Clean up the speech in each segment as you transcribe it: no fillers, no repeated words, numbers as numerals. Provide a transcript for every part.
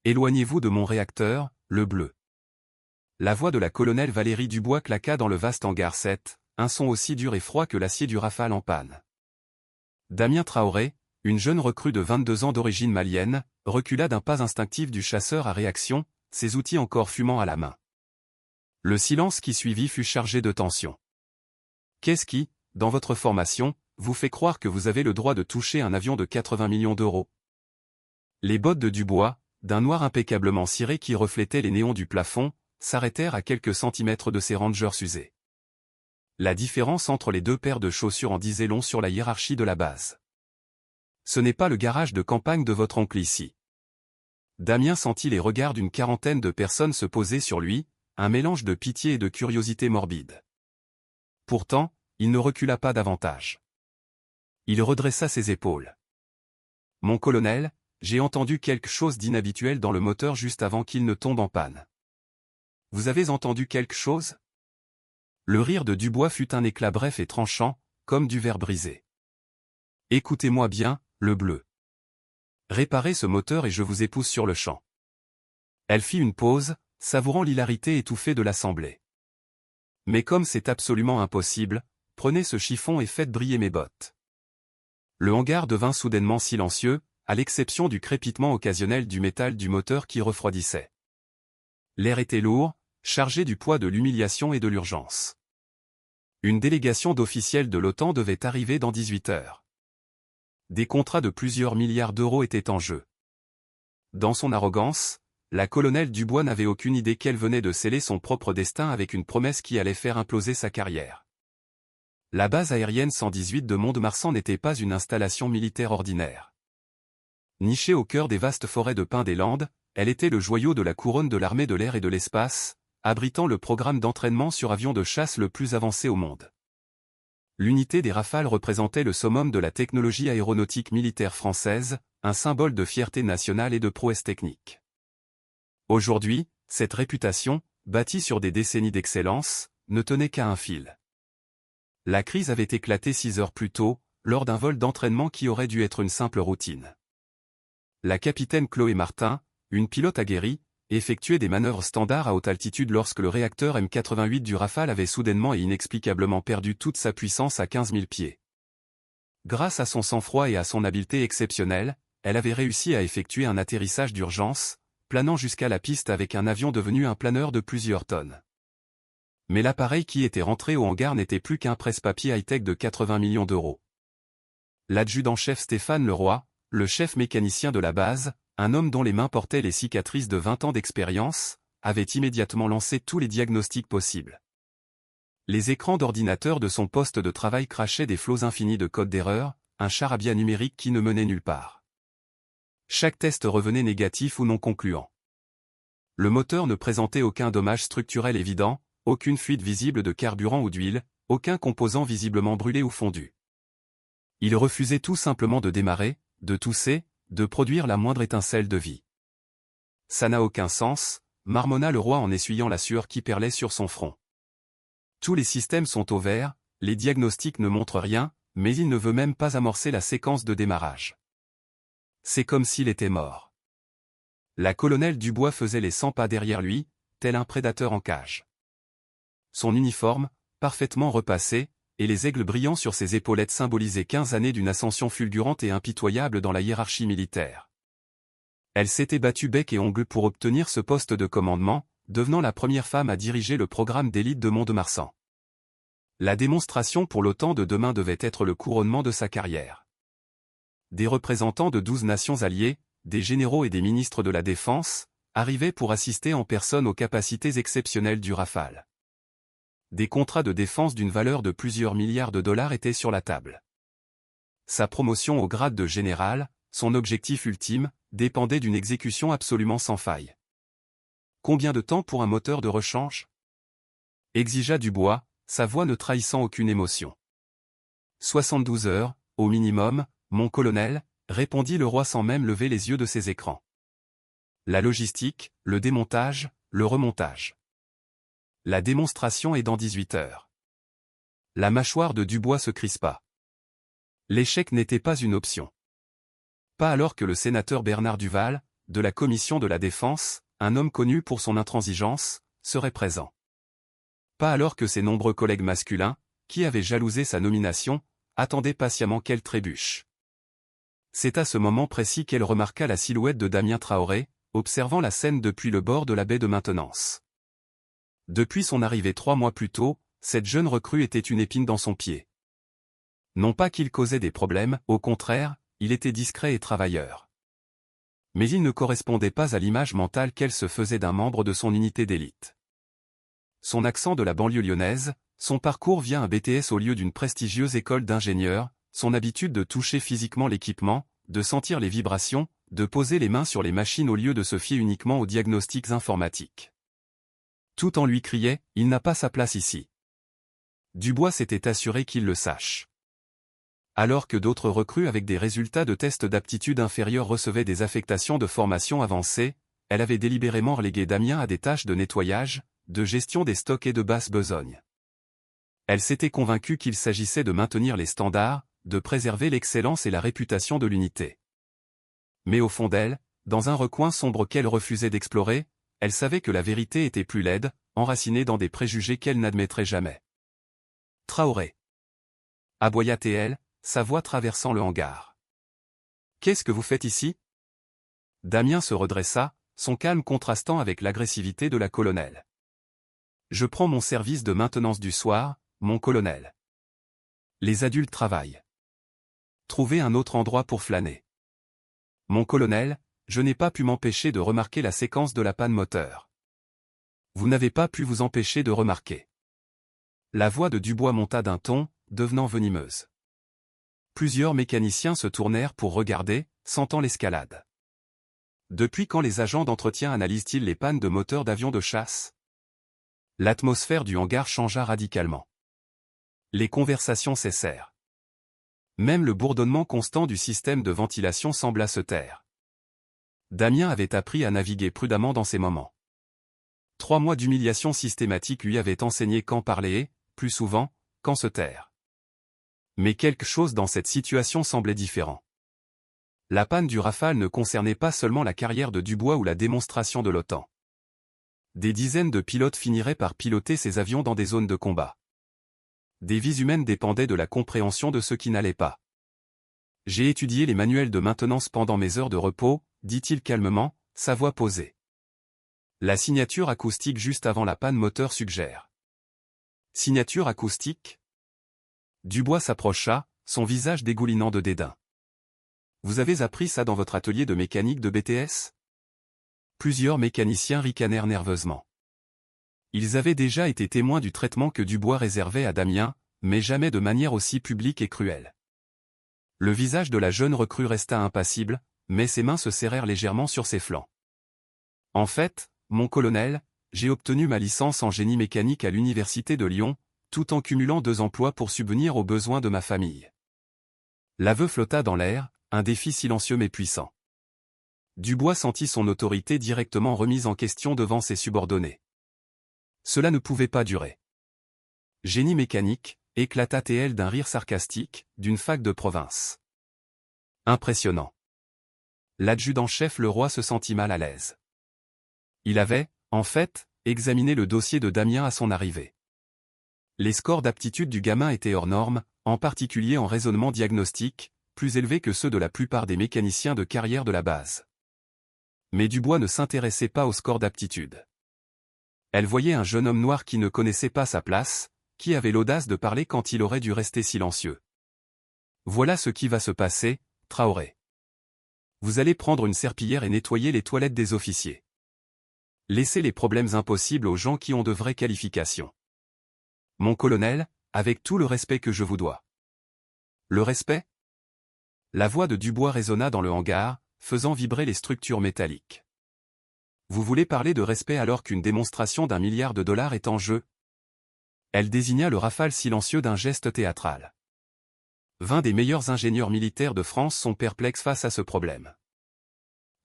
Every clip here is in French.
Éloignez-vous de mon réacteur, le bleu. La voix de la colonelle Valérie Dubois claqua dans le vaste hangar 7, un son aussi dur et froid que l'acier du Rafale en panne. Damien Traoré, une jeune recrue de 22 ans d'origine malienne, recula d'un pas instinctif du chasseur à réaction, ses outils encore fumant à la main. Le silence qui suivit fut chargé de tension. Qu'est-ce qui, dans votre formation, vous fait croire que vous avez le droit de toucher un avion de 80 millions d'euros? Les bottes de Dubois, d'un noir impeccablement ciré qui reflétait les néons du plafond, s'arrêtèrent à quelques centimètres de ses rangers usés. La différence entre les deux paires de chaussures en disait long sur la hiérarchie de la base. Ce n'est pas le garage de campagne de votre oncle ici. Damien sentit les regards d'une quarantaine de personnes se poser sur lui, un mélange de pitié et de curiosité morbide. Pourtant, il ne recula pas davantage. Il redressa ses épaules. « Mon colonel, j'ai entendu quelque chose d'inhabituel dans le moteur juste avant qu'il ne tombe en panne. » « Vous avez entendu quelque chose ?» Le rire de Dubois fut un éclat bref et tranchant, comme du verre brisé. « Écoutez-moi bien, le bleu. Réparez ce moteur et je vous épouse sur le champ. » Elle fit une pause, savourant l'hilarité étouffée de l'assemblée. « Mais comme c'est absolument impossible, prenez ce chiffon et faites briller mes bottes. » Le hangar devint soudainement silencieux, à l'exception du crépitement occasionnel du métal du moteur qui refroidissait. L'air était lourd, chargé du poids de l'humiliation et de l'urgence. Une délégation d'officiels de l'OTAN devait arriver dans 18 heures. Des contrats de plusieurs milliards d'euros étaient en jeu. Dans son arrogance, la colonelle Dubois n'avait aucune idée qu'elle venait de sceller son propre destin avec une promesse qui allait faire imploser sa carrière. La base aérienne 118 de Mont-de-Marsan n'était pas une installation militaire ordinaire. Nichée au cœur des vastes forêts de pins des Landes, elle était le joyau de la couronne de l'armée de l'air et de l'espace, abritant le programme d'entraînement sur avions de chasse le plus avancé au monde. L'unité des Rafales représentait le summum de la technologie aéronautique militaire française, un symbole de fierté nationale et de prouesse technique. Aujourd'hui, cette réputation, bâtie sur des décennies d'excellence, ne tenait qu'à un fil. La crise avait éclaté 6 heures plus tôt, lors d'un vol d'entraînement qui aurait dû être une simple routine. La capitaine Chloé Martin, une pilote aguerrie, effectuait des manœuvres standards à haute altitude lorsque le réacteur M88 du Rafale avait soudainement et inexplicablement perdu toute sa puissance à 15 000 pieds. Grâce à son sang-froid et à son habileté exceptionnelle, elle avait réussi à effectuer un atterrissage d'urgence, planant jusqu'à la piste avec un avion devenu un planeur de plusieurs tonnes. Mais l'appareil qui était rentré au hangar n'était plus qu'un presse-papier high-tech de 80 millions d'euros. L'adjudant-chef Stéphane Leroy, le chef mécanicien de la base, un homme dont les mains portaient les cicatrices de 20 ans d'expérience, avait immédiatement lancé tous les diagnostics possibles. Les écrans d'ordinateur de son poste de travail crachaient des flots infinis de codes d'erreur, un charabia numérique qui ne menait nulle part. Chaque test revenait négatif ou non concluant. Le moteur ne présentait aucun dommage structurel évident, aucune fuite visible de carburant ou d'huile, aucun composant visiblement brûlé ou fondu. Il refusait tout simplement de démarrer, de tousser, de produire la moindre étincelle de vie. Ça n'a aucun sens, marmonna Leroy en essuyant la sueur qui perlait sur son front. Tous les systèmes sont au vert, les diagnostics ne montrent rien, mais il ne veut même pas amorcer la séquence de démarrage. C'est comme s'il était mort. La colonelle Dubois faisait les 100 pas derrière lui, tel un prédateur en cage. Son uniforme, parfaitement repassé, et les aigles brillants sur ses épaulettes symbolisaient 15 années d'une ascension fulgurante et impitoyable dans la hiérarchie militaire. Elle s'était battue bec et ongle pour obtenir ce poste de commandement, devenant la première femme à diriger le programme d'élite de Mont-de-Marsan. La démonstration pour l'OTAN de demain devait être le couronnement de sa carrière. Des représentants de 12 nations alliées, des généraux et des ministres de la Défense, arrivaient pour assister en personne aux capacités exceptionnelles du Rafale. Des contrats de défense d'une valeur de plusieurs milliards de dollars étaient sur la table. Sa promotion au grade de général, son objectif ultime, dépendait d'une exécution absolument sans faille. Combien de temps pour un moteur de rechange ? Exigea Dubois, sa voix ne trahissant aucune émotion. 72 heures, au minimum, mon colonel, répondit Leroy sans même lever les yeux de ses écrans. La logistique, le démontage, le remontage. La démonstration est dans 18 heures. La mâchoire de Dubois se crispa. L'échec n'était pas une option. Pas alors que le sénateur Bernard Duval, de la commission de la Défense, un homme connu pour son intransigeance, serait présent. Pas alors que ses nombreux collègues masculins, qui avaient jalousé sa nomination, attendaient patiemment qu'elle trébuche. C'est à ce moment précis qu'elle remarqua la silhouette de Damien Traoré, observant la scène depuis le bord de la baie de maintenance. Depuis son arrivée 3 mois plus tôt, cette jeune recrue était une épine dans son pied. Non pas qu'il causait des problèmes, au contraire, il était discret et travailleur. Mais il ne correspondait pas à l'image mentale qu'elle se faisait d'un membre de son unité d'élite. Son accent de la banlieue lyonnaise, son parcours via un BTS au lieu d'une prestigieuse école d'ingénieurs, son habitude de toucher physiquement l'équipement, de sentir les vibrations, de poser les mains sur les machines au lieu de se fier uniquement aux diagnostics informatiques. Tout en lui criait « Il n'a pas sa place ici ». Dubois s'était assuré qu'il le sache. Alors que d'autres recrues avec des résultats de tests d'aptitude inférieurs recevaient des affectations de formation avancée, elle avait délibérément relégué Damien à des tâches de nettoyage, de gestion des stocks et de basse besogne. Elle s'était convaincue qu'il s'agissait de maintenir les standards, de préserver l'excellence et la réputation de l'unité. Mais au fond d'elle, dans un recoin sombre qu'elle refusait d'explorer, elle savait que la vérité était plus laide, enracinée dans des préjugés qu'elle n'admettrait jamais. Traoré. Aboya-t-elle, sa voix traversant le hangar. Qu'est-ce que vous faites ici? Damien se redressa, son calme contrastant avec l'agressivité de la colonelle. Je prends mon service de maintenance du soir, mon colonel. Les adultes travaillent. Trouvez un autre endroit pour flâner. Mon colonel, je n'ai pas pu m'empêcher de remarquer la séquence de la panne moteur. Vous n'avez pas pu vous empêcher de remarquer. La voix de Dubois monta d'un ton, devenant venimeuse. Plusieurs mécaniciens se tournèrent pour regarder, sentant l'escalade. Depuis quand les agents d'entretien analysent-ils les pannes de moteurs d'avions de chasse? L'atmosphère du hangar changea radicalement. Les conversations cessèrent. Même le bourdonnement constant du système de ventilation sembla se taire. Damien avait appris à naviguer prudemment dans ces moments. 3 mois d'humiliation systématique lui avaient enseigné quand parler et, plus souvent, quand se taire. Mais quelque chose dans cette situation semblait différent. La panne du Rafale ne concernait pas seulement la carrière de Dubois ou la démonstration de l'OTAN. Des dizaines de pilotes finiraient par piloter ces avions dans des zones de combat. Des vies humaines dépendaient de la compréhension de ce qui n'allait pas. J'ai étudié les manuels de maintenance pendant mes heures de repos, dit-il calmement, sa voix posée. La signature acoustique juste avant la panne moteur suggère. Signature acoustique? Dubois s'approcha, son visage dégoulinant de dédain. Vous avez appris ça dans votre atelier de mécanique de BTS? Plusieurs mécaniciens ricanèrent nerveusement. Ils avaient déjà été témoins du traitement que Dubois réservait à Damien, mais jamais de manière aussi publique et cruelle. Le visage de la jeune recrue resta impassible, mais ses mains se serrèrent légèrement sur ses flancs. En fait, mon colonel, j'ai obtenu ma licence en génie mécanique à l'Université de Lyon, tout en cumulant 2 emplois pour subvenir aux besoins de ma famille. L'aveu flotta dans l'air, un défi silencieux mais puissant. Dubois sentit son autorité directement remise en question devant ses subordonnés. Cela ne pouvait pas durer. Génie mécanique, éclata TL d'un rire sarcastique, d'une fac de province. Impressionnant. L'adjudant-chef Leroy se sentit mal à l'aise. Il avait, en fait, examiné le dossier de Damien à son arrivée. Les scores d'aptitude du gamin étaient hors normes, en particulier en raisonnement diagnostique, plus élevés que ceux de la plupart des mécaniciens de carrière de la base. Mais Dubois ne s'intéressait pas aux scores d'aptitude. Elle voyait un jeune homme noir qui ne connaissait pas sa place, qui avait l'audace de parler quand il aurait dû rester silencieux. Voilà ce qui va se passer, Traoré. Vous allez prendre une serpillière et nettoyer les toilettes des officiers. Laissez les problèmes impossibles aux gens qui ont de vraies qualifications. Mon colonel, avec tout le respect que je vous dois. Le respect? La voix de Dubois résonna dans le hangar, faisant vibrer les structures métalliques. Vous voulez parler de respect alors qu'une démonstration d'1 milliard de dollars est en jeu? Elle désigna le Rafale silencieux d'un geste théâtral. 20 des meilleurs ingénieurs militaires de France sont perplexes face à ce problème.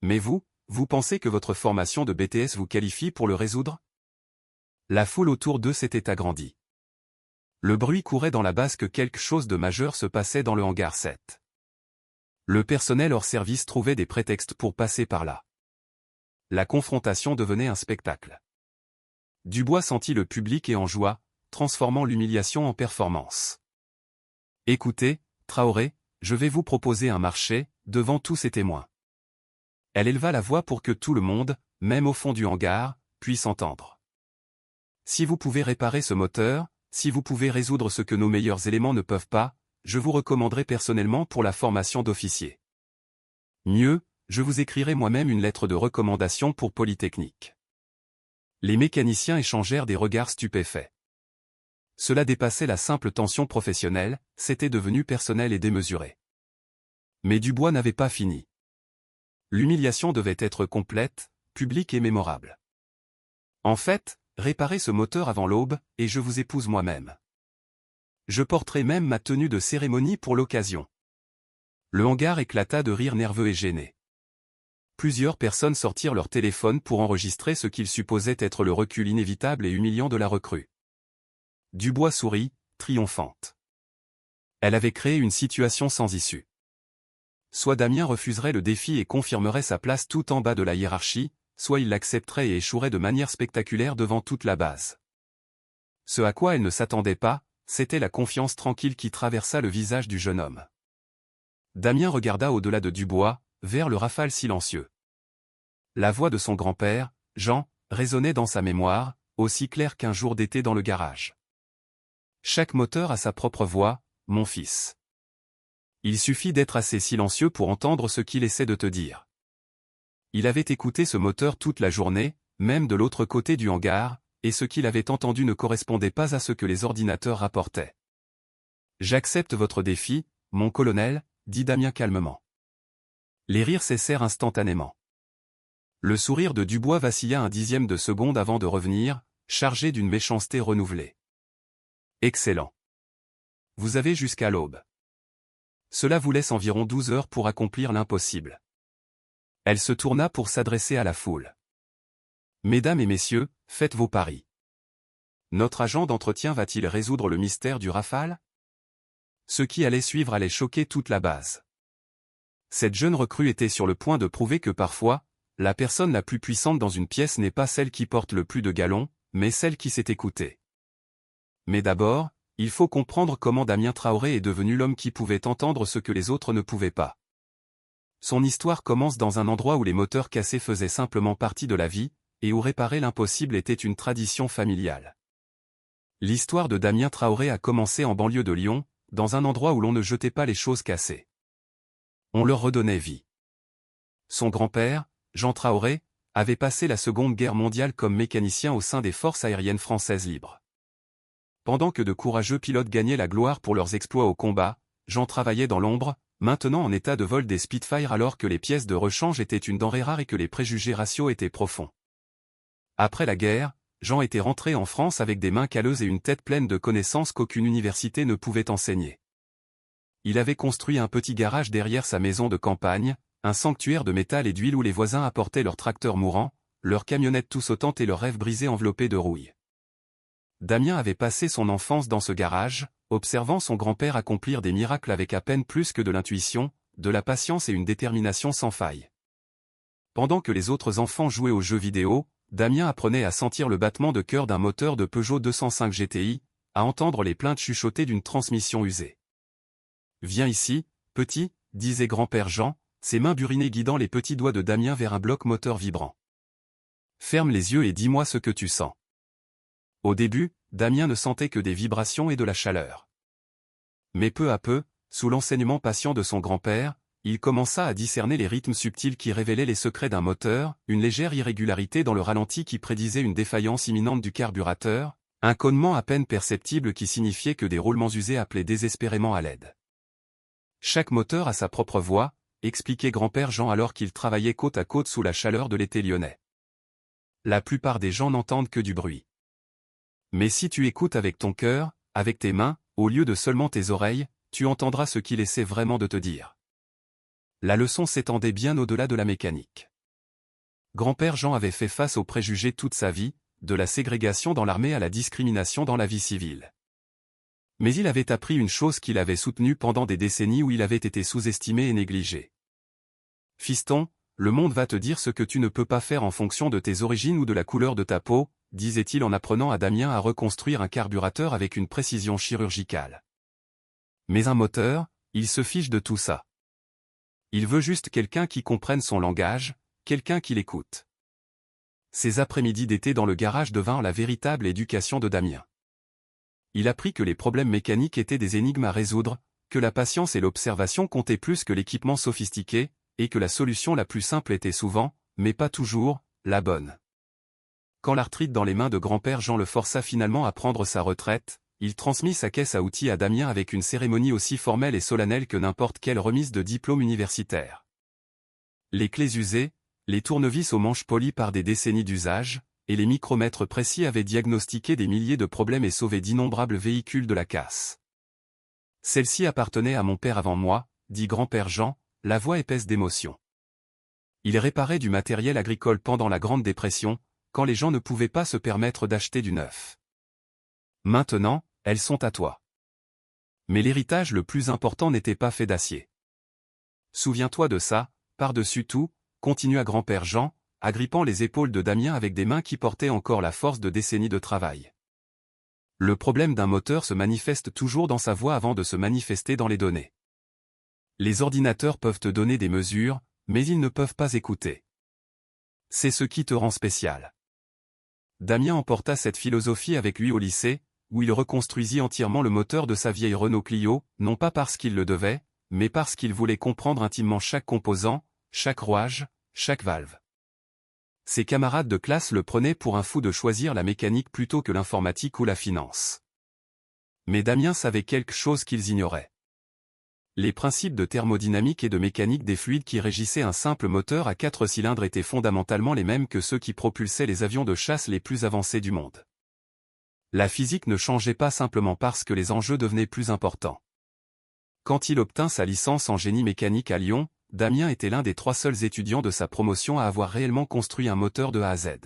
Mais vous pensez que votre formation de BTS vous qualifie pour le résoudre? La foule autour d'eux s'était agrandie. Le bruit courait dans la base que quelque chose de majeur se passait dans le hangar 7. Le personnel hors service trouvait des prétextes pour passer par là. La confrontation devenait un spectacle. Dubois sentit le public et en joua, transformant l'humiliation en performance. « Écoutez, Traoré, je vais vous proposer un marché, devant tous ces témoins. » Elle éleva la voix pour que tout le monde, même au fond du hangar, puisse entendre. « Si vous pouvez réparer ce moteur, si vous pouvez résoudre ce que nos meilleurs éléments ne peuvent pas, je vous recommanderai personnellement pour la formation d'officier. Mieux, je vous écrirai moi-même une lettre de recommandation pour Polytechnique. » Les mécaniciens échangèrent des regards stupéfaits. Cela dépassait la simple tension professionnelle, c'était devenu personnel et démesuré. Mais Dubois n'avait pas fini. L'humiliation devait être complète, publique et mémorable. « En fait, réparez ce moteur avant l'aube, et je vous épouse moi-même. Je porterai même ma tenue de cérémonie pour l'occasion. » Le hangar éclata de rires nerveux et gênés. Plusieurs personnes sortirent leur téléphone pour enregistrer ce qu'ils supposaient être le recul inévitable et humiliant de la recrue. Dubois sourit, triomphante. Elle avait créé une situation sans issue. Soit Damien refuserait le défi et confirmerait sa place tout en bas de la hiérarchie, soit il l'accepterait et échouerait de manière spectaculaire devant toute la base. Ce à quoi elle ne s'attendait pas, c'était la confiance tranquille qui traversa le visage du jeune homme. Damien regarda au-delà de Dubois, vers le rafale silencieux. La voix de son grand-père, Jean, résonnait dans sa mémoire, aussi claire qu'un jour d'été dans le garage. Chaque moteur a sa propre voix, mon fils. Il suffit d'être assez silencieux pour entendre ce qu'il essaie de te dire. Il avait écouté ce moteur toute la journée, même de l'autre côté du hangar, et ce qu'il avait entendu ne correspondait pas à ce que les ordinateurs rapportaient. « J'accepte votre défi, mon colonel, » dit Damien calmement. Les rires cessèrent instantanément. Le sourire de Dubois vacilla un dixième de seconde avant de revenir, chargé d'une méchanceté renouvelée. « Excellent. Vous avez jusqu'à l'aube. Cela vous laisse environ 12 heures pour accomplir l'impossible. » Elle se tourna pour s'adresser à la foule. « Mesdames et messieurs, faites vos paris. Notre agent d'entretien va-t-il résoudre le mystère du Rafale ? » Ce qui allait suivre allait choquer toute la base. Cette jeune recrue était sur le point de prouver que parfois, la personne la plus puissante dans une pièce n'est pas celle qui porte le plus de galons, mais celle qui sait écouter. Mais d'abord, il faut comprendre comment Damien Traoré est devenu l'homme qui pouvait entendre ce que les autres ne pouvaient pas. Son histoire commence dans un endroit où les moteurs cassés faisaient simplement partie de la vie, et où réparer l'impossible était une tradition familiale. L'histoire de Damien Traoré a commencé en banlieue de Lyon, dans un endroit où l'on ne jetait pas les choses cassées. On leur redonnait vie. Son grand-père, Jean Traoré, avait passé la Seconde Guerre mondiale comme mécanicien au sein des forces aériennes françaises libres. Pendant que de courageux pilotes gagnaient la gloire pour leurs exploits au combat, Jean travaillait dans l'ombre, maintenant en état de vol des Spitfire alors que les pièces de rechange étaient une denrée rare et que les préjugés raciaux étaient profonds. Après la guerre, Jean était rentré en France avec des mains calleuses et une tête pleine de connaissances qu'aucune université ne pouvait enseigner. Il avait construit un petit garage derrière sa maison de campagne, un sanctuaire de métal et d'huile où les voisins apportaient leurs tracteurs mourants, leurs camionnettes tout sautantes et leurs rêves brisés enveloppés de rouille. Damien avait passé son enfance dans ce garage, observant son grand-père accomplir des miracles avec à peine plus que de l'intuition, de la patience et une détermination sans faille. Pendant que les autres enfants jouaient aux jeux vidéo, Damien apprenait à sentir le battement de cœur d'un moteur de Peugeot 205 GTI, à entendre les plaintes chuchotées d'une transmission usée. « Viens ici, petit », disait grand-père Jean, ses mains burinées guidant les petits doigts de Damien vers un bloc moteur vibrant. « Ferme les yeux et dis-moi ce que tu sens. » Au début, Damien ne sentait que des vibrations et de la chaleur. Mais peu à peu, sous l'enseignement patient de son grand-père, il commença à discerner les rythmes subtils qui révélaient les secrets d'un moteur, une légère irrégularité dans le ralenti qui prédisait une défaillance imminente du carburateur, un connement à peine perceptible qui signifiait que des roulements usés appelaient désespérément à l'aide. Chaque moteur a sa propre voix, expliquait grand-père Jean alors qu'il travaillait côte à côte sous la chaleur de l'été lyonnais. La plupart des gens n'entendent que du bruit. Mais si tu écoutes avec ton cœur, avec tes mains, au lieu de seulement tes oreilles, tu entendras ce qu'il essaie vraiment de te dire. La leçon s'étendait bien au-delà de la mécanique. Grand-père Jean avait fait face aux préjugés toute sa vie, de la ségrégation dans l'armée à la discrimination dans la vie civile. Mais il avait appris une chose qu'il avait soutenue pendant des décennies où il avait été sous-estimé et négligé. « Fiston, le monde va te dire ce que tu ne peux pas faire en fonction de tes origines ou de la couleur de ta peau, disait-il en apprenant à Damien à reconstruire un carburateur avec une précision chirurgicale. Mais un moteur, il se fiche de tout ça. Il veut juste quelqu'un qui comprenne son langage, quelqu'un qui l'écoute. Ces après-midi d'été dans le garage devinrent la véritable éducation de Damien. Il apprit que les problèmes mécaniques étaient des énigmes à résoudre, que la patience et l'observation comptaient plus que l'équipement sophistiqué, et que la solution la plus simple était souvent, mais pas toujours, la bonne. Quand l'arthrite dans les mains de grand-père Jean le força finalement à prendre sa retraite, il transmit sa caisse à outils à Damien avec une cérémonie aussi formelle et solennelle que n'importe quelle remise de diplôme universitaire. Les clés usées, les tournevis aux manches polies par des décennies d'usage, et les micromètres précis avaient diagnostiqué des milliers de problèmes et sauvé d'innombrables véhicules de la casse. Celle-ci appartenait à mon père avant moi, dit grand-père Jean, la voix épaisse d'émotion. Il réparait du matériel agricole pendant la Grande Dépression, quand les gens ne pouvaient pas se permettre d'acheter du neuf. Maintenant, elles sont à toi. Mais l'héritage le plus important n'était pas fait d'acier. Souviens-toi de ça, par-dessus tout, continua grand-père Jean, agrippant les épaules de Damien avec des mains qui portaient encore la force de décennies de travail. Le problème d'un moteur se manifeste toujours dans sa voix avant de se manifester dans les données. Les ordinateurs peuvent te donner des mesures, mais ils ne peuvent pas écouter. C'est ce qui te rend spécial. Damien emporta cette philosophie avec lui au lycée, où il reconstruisit entièrement le moteur de sa vieille Renault Clio, non pas parce qu'il le devait, mais parce qu'il voulait comprendre intimement chaque composant, chaque rouage, chaque valve. Ses camarades de classe le prenaient pour un fou de choisir la mécanique plutôt que l'informatique ou la finance. Mais Damien savait quelque chose qu'ils ignoraient. Les principes de thermodynamique et de mécanique des fluides qui régissaient un simple moteur à 4 cylindres étaient fondamentalement les mêmes que ceux qui propulsaient les avions de chasse les plus avancés du monde. La physique ne changeait pas simplement parce que les enjeux devenaient plus importants. Quand il obtint sa licence en génie mécanique à Lyon, Damien était l'un des 3 seuls étudiants de sa promotion à avoir réellement construit un moteur de A à Z.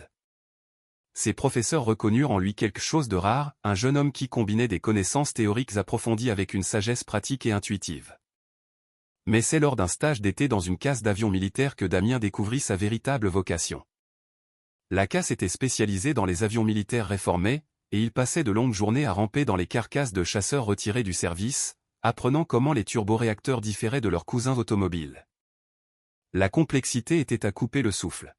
Ses professeurs reconnurent en lui quelque chose de rare, un jeune homme qui combinait des connaissances théoriques approfondies avec une sagesse pratique et intuitive. Mais c'est lors d'un stage d'été dans une casse d'avion militaire que Damien découvrit sa véritable vocation. La casse était spécialisée dans les avions militaires réformés, et il passait de longues journées à ramper dans les carcasses de chasseurs retirés du service, apprenant comment les turboréacteurs différaient de leurs cousins automobiles. La complexité était à couper le souffle.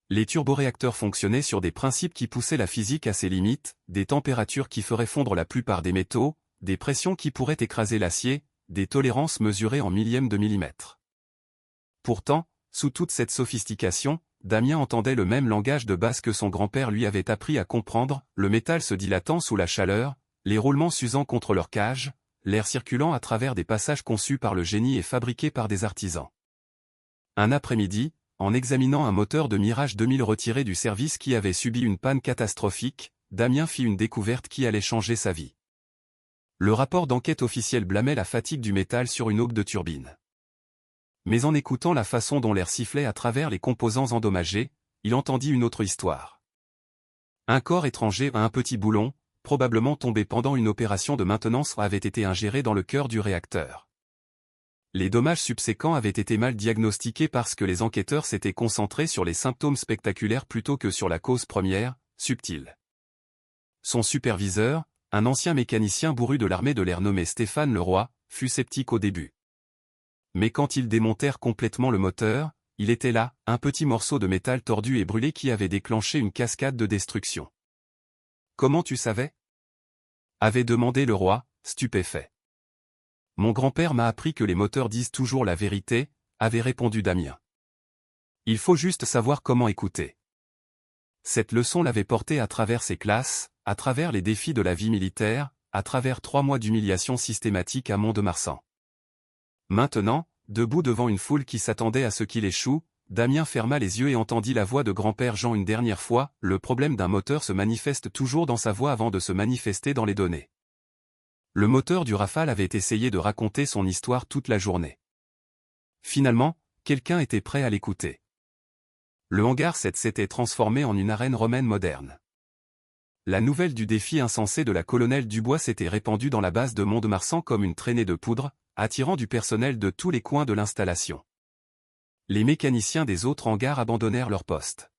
Les turboréacteurs fonctionnaient sur des principes qui poussaient la physique à ses limites, des températures qui feraient fondre la plupart des métaux, des pressions qui pourraient écraser l'acier, des tolérances mesurées en millièmes de millimètre. Pourtant, sous toute cette sophistication, Damien entendait le même langage de base que son grand-père lui avait appris à comprendre, le métal se dilatant sous la chaleur, les roulements s'usant contre leur cage, l'air circulant à travers des passages conçus par le génie et fabriqués par des artisans. Un après-midi, en examinant un moteur de Mirage 2000 retiré du service qui avait subi une panne catastrophique, Damien fit une découverte qui allait changer sa vie. Le rapport d'enquête officiel blâmait la fatigue du métal sur une aube de turbine. Mais en écoutant la façon dont l'air sifflait à travers les composants endommagés, il entendit une autre histoire. Un corps étranger à un petit boulon, probablement tombé pendant une opération de maintenance, avait été ingéré dans le cœur du réacteur. Les dommages subséquents avaient été mal diagnostiqués parce que les enquêteurs s'étaient concentrés sur les symptômes spectaculaires plutôt que sur la cause première, subtile. Son superviseur, un ancien mécanicien bourru de l'armée de l'air nommé Stéphane Leroy, fut sceptique au début. Mais quand ils démontèrent complètement le moteur, il était là, un petit morceau de métal tordu et brûlé qui avait déclenché une cascade de destruction. « Comment tu savais » avait demandé Leroy, stupéfait. « Mon grand-père m'a appris que les moteurs disent toujours la vérité » avait répondu Damien. « Il faut juste savoir comment écouter. » Cette leçon l'avait porté à travers ses classes, à travers les défis de la vie militaire, à travers 3 mois d'humiliation systématique à Mont-de-Marsan. Maintenant, debout devant une foule qui s'attendait à ce qu'il échoue, Damien ferma les yeux et entendit la voix de grand-père Jean une dernière fois. Le problème d'un moteur se manifeste toujours dans sa voix avant de se manifester dans les données. Le moteur du Rafale avait essayé de raconter son histoire toute la journée. Finalement, quelqu'un était prêt à l'écouter. Le hangar 7 s'était transformé en une arène romaine moderne. La nouvelle du défi insensé de la colonelle Dubois s'était répandue dans la base de Mont-de-Marsan comme une traînée de poudre, attirant du personnel de tous les coins de l'installation. les mécaniciens des autres hangars abandonnèrent leur poste.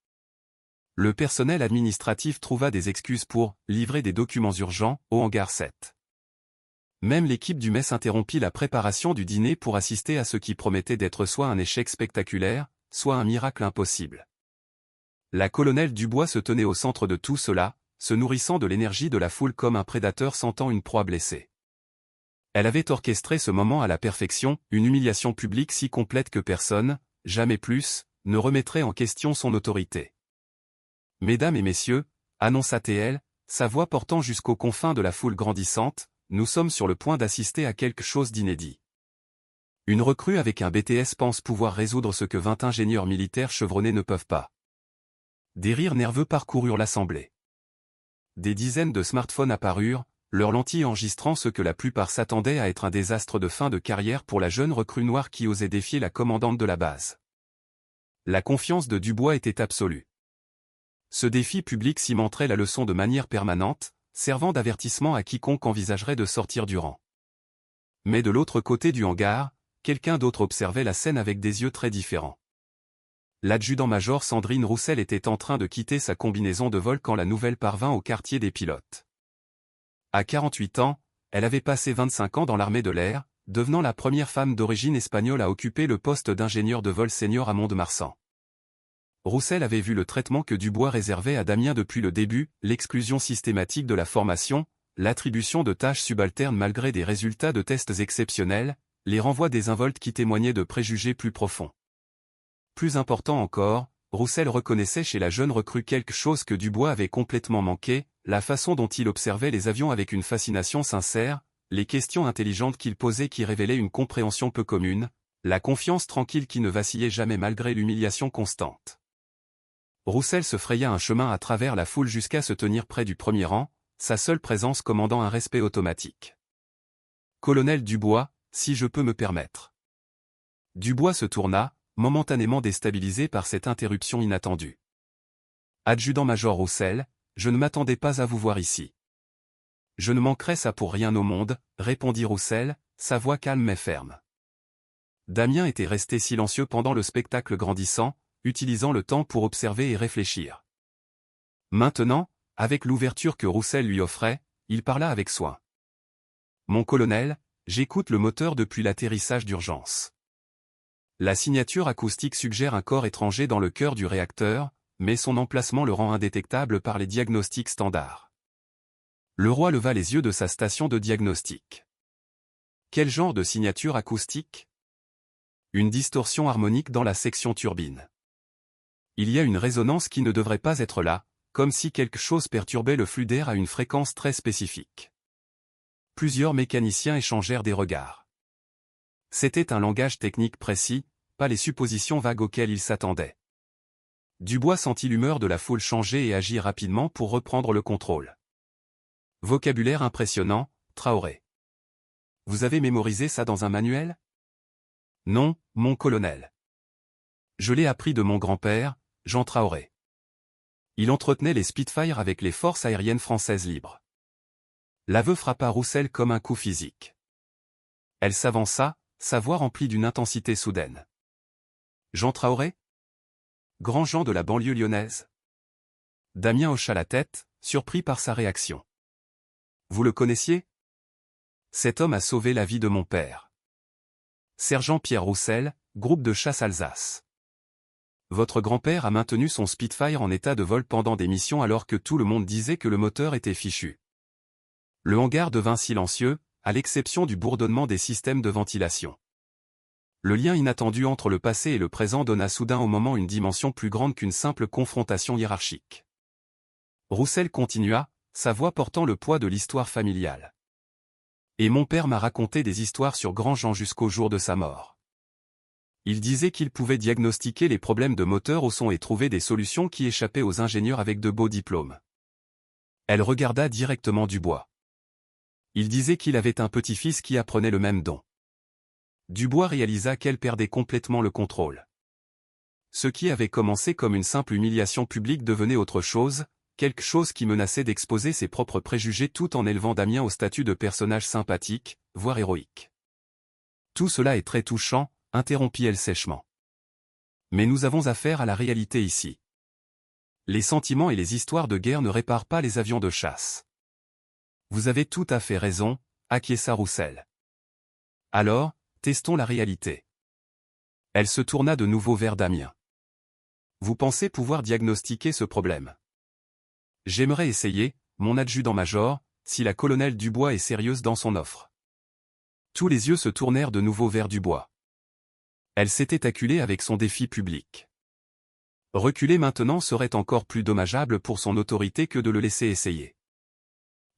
Le personnel administratif trouva des excuses pour « livrer des documents urgents » au hangar 7. Même l'équipe du mess interrompit la préparation du dîner pour assister à ce qui promettait d'être soit un échec spectaculaire, soit un miracle impossible. La colonelle Dubois se tenait au centre de tout cela, se nourrissant de l'énergie de la foule comme un prédateur sentant une proie blessée. Elle avait orchestré ce moment à la perfection, une humiliation publique si complète que personne, jamais plus, ne remettrait en question son autorité. « Mesdames et messieurs », annonça-t-elle, sa voix portant jusqu'aux confins de la foule grandissante, nous sommes sur le point d'assister à quelque chose d'inédit. Une recrue avec un BTS pense pouvoir résoudre ce que 20 ingénieurs militaires chevronnés ne peuvent pas. Des rires nerveux parcoururent l'assemblée. Des dizaines de smartphones apparurent, leurs lentilles enregistrant ce que la plupart s'attendaient à être un désastre de fin de carrière pour la jeune recrue noire qui osait défier la commandante de la base. La confiance de Dubois était absolue. Ce défi public cimenterait la leçon de manière permanente, servant d'avertissement à quiconque envisagerait de sortir du rang. Mais de l'autre côté du hangar, quelqu'un d'autre observait la scène avec des yeux très différents. L'adjudant-major Sandrine Roussel était en train de quitter sa combinaison de vol quand la nouvelle parvint au quartier des pilotes. À 48 ans, elle avait passé 25 ans dans l'armée de l'air, devenant la première femme d'origine espagnole à occuper le poste d'ingénieur de vol senior à Mont-de-Marsan. Roussel avait vu le traitement que Dubois réservait à Damien depuis le début, l'exclusion systématique de la formation, l'attribution de tâches subalternes malgré des résultats de tests exceptionnels, les renvois désinvoltes qui témoignaient de préjugés plus profonds. Plus important encore, Roussel reconnaissait chez la jeune recrue quelque chose que Dubois avait complètement manqué, la façon dont il observait les avions avec une fascination sincère, les questions intelligentes qu'il posait qui révélaient une compréhension peu commune, la confiance tranquille qui ne vacillait jamais malgré l'humiliation constante. Roussel se fraya un chemin à travers la foule jusqu'à se tenir près du premier rang, sa seule présence commandant un respect automatique. « Colonel Dubois, si je peux me permettre. » Dubois se tourna, momentanément déstabilisé par cette interruption inattendue. « Adjudant-major Roussel, je ne m'attendais pas à vous voir ici. »« Je ne manquerais ça pour rien au monde, » répondit Roussel, sa voix calme mais ferme. Damien était resté silencieux pendant le spectacle grandissant, utilisant le temps pour observer et réfléchir. Maintenant, avec l'ouverture que Roussel lui offrait, il parla avec soin. « Mon colonel, j'écoute le moteur depuis l'atterrissage d'urgence. La signature acoustique suggère un corps étranger dans le cœur du réacteur, mais son emplacement le rend indétectable par les diagnostics standards. » Le roi leva les yeux de sa station de diagnostic. Quel genre de signature acoustique? Une distorsion harmonique dans la section turbine. Il y a une résonance qui ne devrait pas être là, comme si quelque chose perturbait le flux d'air à une fréquence très spécifique. Plusieurs mécaniciens échangèrent des regards. C'était un langage technique précis, pas les suppositions vagues auxquelles ils s'attendaient. Dubois sentit l'humeur de la foule changer et agit rapidement pour reprendre le contrôle. Vocabulaire impressionnant, Traoré. Vous avez mémorisé ça dans un manuel? Non, mon colonel. Je l'ai appris de mon grand-père, Jean Traoré. Il entretenait les Spitfire avec les forces aériennes françaises libres. L'aveu frappa Roussel comme un coup physique. Elle s'avança, sa voix remplie d'une intensité soudaine. Jean Traoré? Grand Jean de la banlieue lyonnaise? Damien hocha la tête, surpris par sa réaction. Vous le connaissiez? Cet homme a sauvé la vie de mon père. Sergent Pierre Roussel, groupe de chasse Alsace. Votre grand-père a maintenu son Spitfire en état de vol pendant des missions alors que tout le monde disait que le moteur était fichu. Le hangar devint silencieux, à l'exception du bourdonnement des systèmes de ventilation. Le lien inattendu entre le passé et le présent donna soudain au moment une dimension plus grande qu'une simple confrontation hiérarchique. Roussel continua, sa voix portant le poids de l'histoire familiale. Et mon père m'a raconté des histoires sur Grand Jean jusqu'au jour de sa mort. Il disait qu'il pouvait diagnostiquer les problèmes de moteur au son et trouver des solutions qui échappaient aux ingénieurs avec de beaux diplômes. Elle regarda directement Dubois. Il disait qu'il avait un petit-fils qui apprenait le même don. Dubois réalisa qu'elle perdait complètement le contrôle. Ce qui avait commencé comme une simple humiliation publique devenait autre chose, quelque chose qui menaçait d'exposer ses propres préjugés tout en élevant Damien au statut de personnage sympathique, voire héroïque. Tout cela est très touchant, interrompit-elle sèchement. Mais nous avons affaire à la réalité ici. Les sentiments et les histoires de guerre ne réparent pas les avions de chasse. Vous avez tout à fait raison, acquiesça Roussel. Alors, testons la réalité. Elle se tourna de nouveau vers Damien. Vous pensez pouvoir diagnostiquer ce problème? J'aimerais essayer, mon adjudant-major, si la colonelle Dubois est sérieuse dans son offre. Tous les yeux se tournèrent de nouveau vers Dubois. Elle s'était acculée avec son défi public. Reculer maintenant serait encore plus dommageable pour son autorité que de le laisser essayer.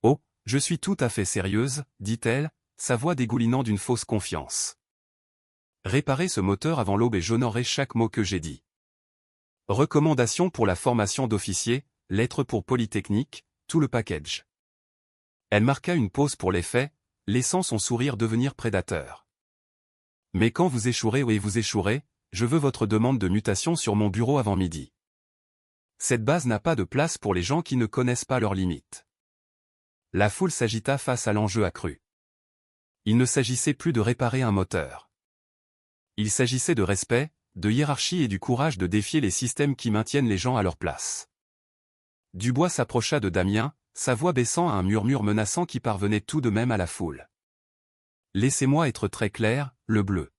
Oh, je suis tout à fait sérieuse, dit-elle, sa voix dégoulinant d'une fausse confiance. Réparez ce moteur avant l'aube et j'honorerai chaque mot que j'ai dit. Recommandation pour la formation d'officier, lettre pour Polytechnique, tout le package. Elle marqua une pause pour l'effet, laissant son sourire devenir prédateur. Mais quand vous échouerez et vous échouerez, je veux votre demande de mutation sur mon bureau avant midi. Cette base n'a pas de place pour les gens qui ne connaissent pas leurs limites. La foule s'agita face à l'enjeu accru. Il ne s'agissait plus de réparer un moteur. Il s'agissait de respect, de hiérarchie et du courage de défier les systèmes qui maintiennent les gens à leur place. Dubois s'approcha de Damien, sa voix baissant à un murmure menaçant qui parvenait tout de même à la foule. Laissez-moi être très clair, le bleu.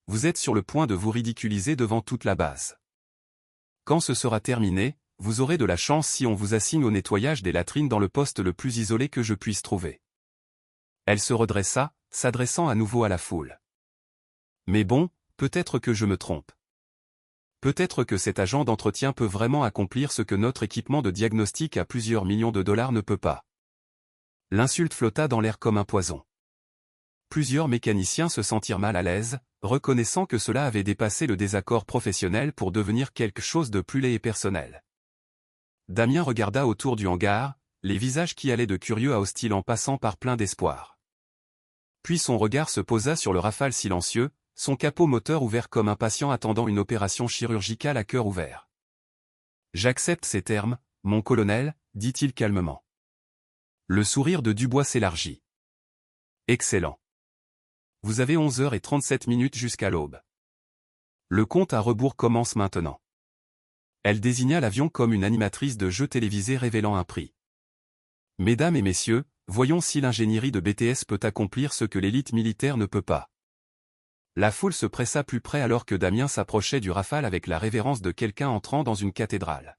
Vous êtes sur le point de vous ridiculiser devant toute la base. Quand ce sera terminé, vous aurez de la chance si on vous assigne au nettoyage des latrines dans le poste le plus isolé que je puisse trouver. Elle se redressa, s'adressant à nouveau à la foule. Mais bon, peut-être que je me trompe. Peut-être que cet agent d'entretien peut vraiment accomplir ce que notre équipement de diagnostic à plusieurs millions de dollars ne peut pas. L'insulte flotta dans l'air comme un poison. Plusieurs mécaniciens se sentirent mal à l'aise, reconnaissant que cela avait dépassé le désaccord professionnel pour devenir quelque chose de plus laid et personnel. Damien regarda autour du hangar, les visages qui allaient de curieux à hostiles en passant par plein d'espoir. Puis son regard se posa sur le Rafale silencieux, son capot moteur ouvert comme un patient attendant une opération chirurgicale à cœur ouvert. « J'accepte ces termes, mon colonel, dit-il calmement. Le sourire de Dubois s'élargit. « Excellent. Vous avez 11h37 jusqu'à l'aube. Le compte à rebours commence maintenant. » Elle désigna l'avion comme une animatrice de jeux télévisés révélant un prix. « Mesdames et messieurs, voyons si l'ingénierie de BTS peut accomplir ce que l'élite militaire ne peut pas. » La foule se pressa plus près alors que Damien s'approchait du Rafale avec la révérence de quelqu'un entrant dans une cathédrale.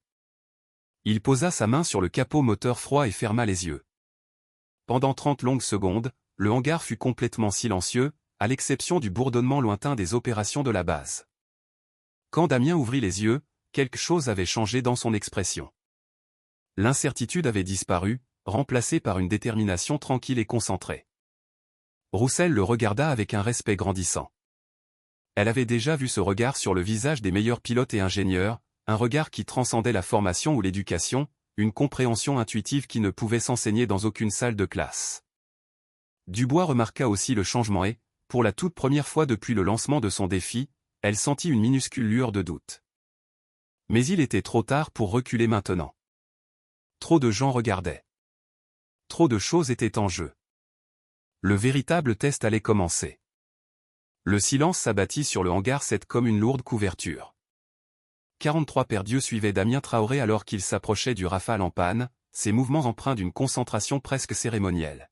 Il posa sa main sur le capot moteur froid et ferma les yeux. Pendant 30 longues secondes, le hangar fut complètement silencieux, à l'exception du bourdonnement lointain des opérations de la base. Quand Damien ouvrit les yeux, quelque chose avait changé dans son expression. L'incertitude avait disparu, remplacée par une détermination tranquille et concentrée. Roussel le regarda avec un respect grandissant. Elle avait déjà vu ce regard sur le visage des meilleurs pilotes et ingénieurs, un regard qui transcendait la formation ou l'éducation, une compréhension intuitive qui ne pouvait s'enseigner dans aucune salle de classe. Dubois remarqua aussi le changement et, pour la toute première fois depuis le lancement de son défi, elle sentit une minuscule lueur de doute. Mais il était trop tard pour reculer maintenant. Trop de gens regardaient. Trop de choses étaient en jeu. Le véritable test allait commencer. Le silence s'abattit sur le hangar 7 comme une lourde couverture. 43 perdus suivaient Damien Traoré alors qu'il s'approchait du Rafale en panne, ses mouvements empreints d'une concentration presque cérémonielle.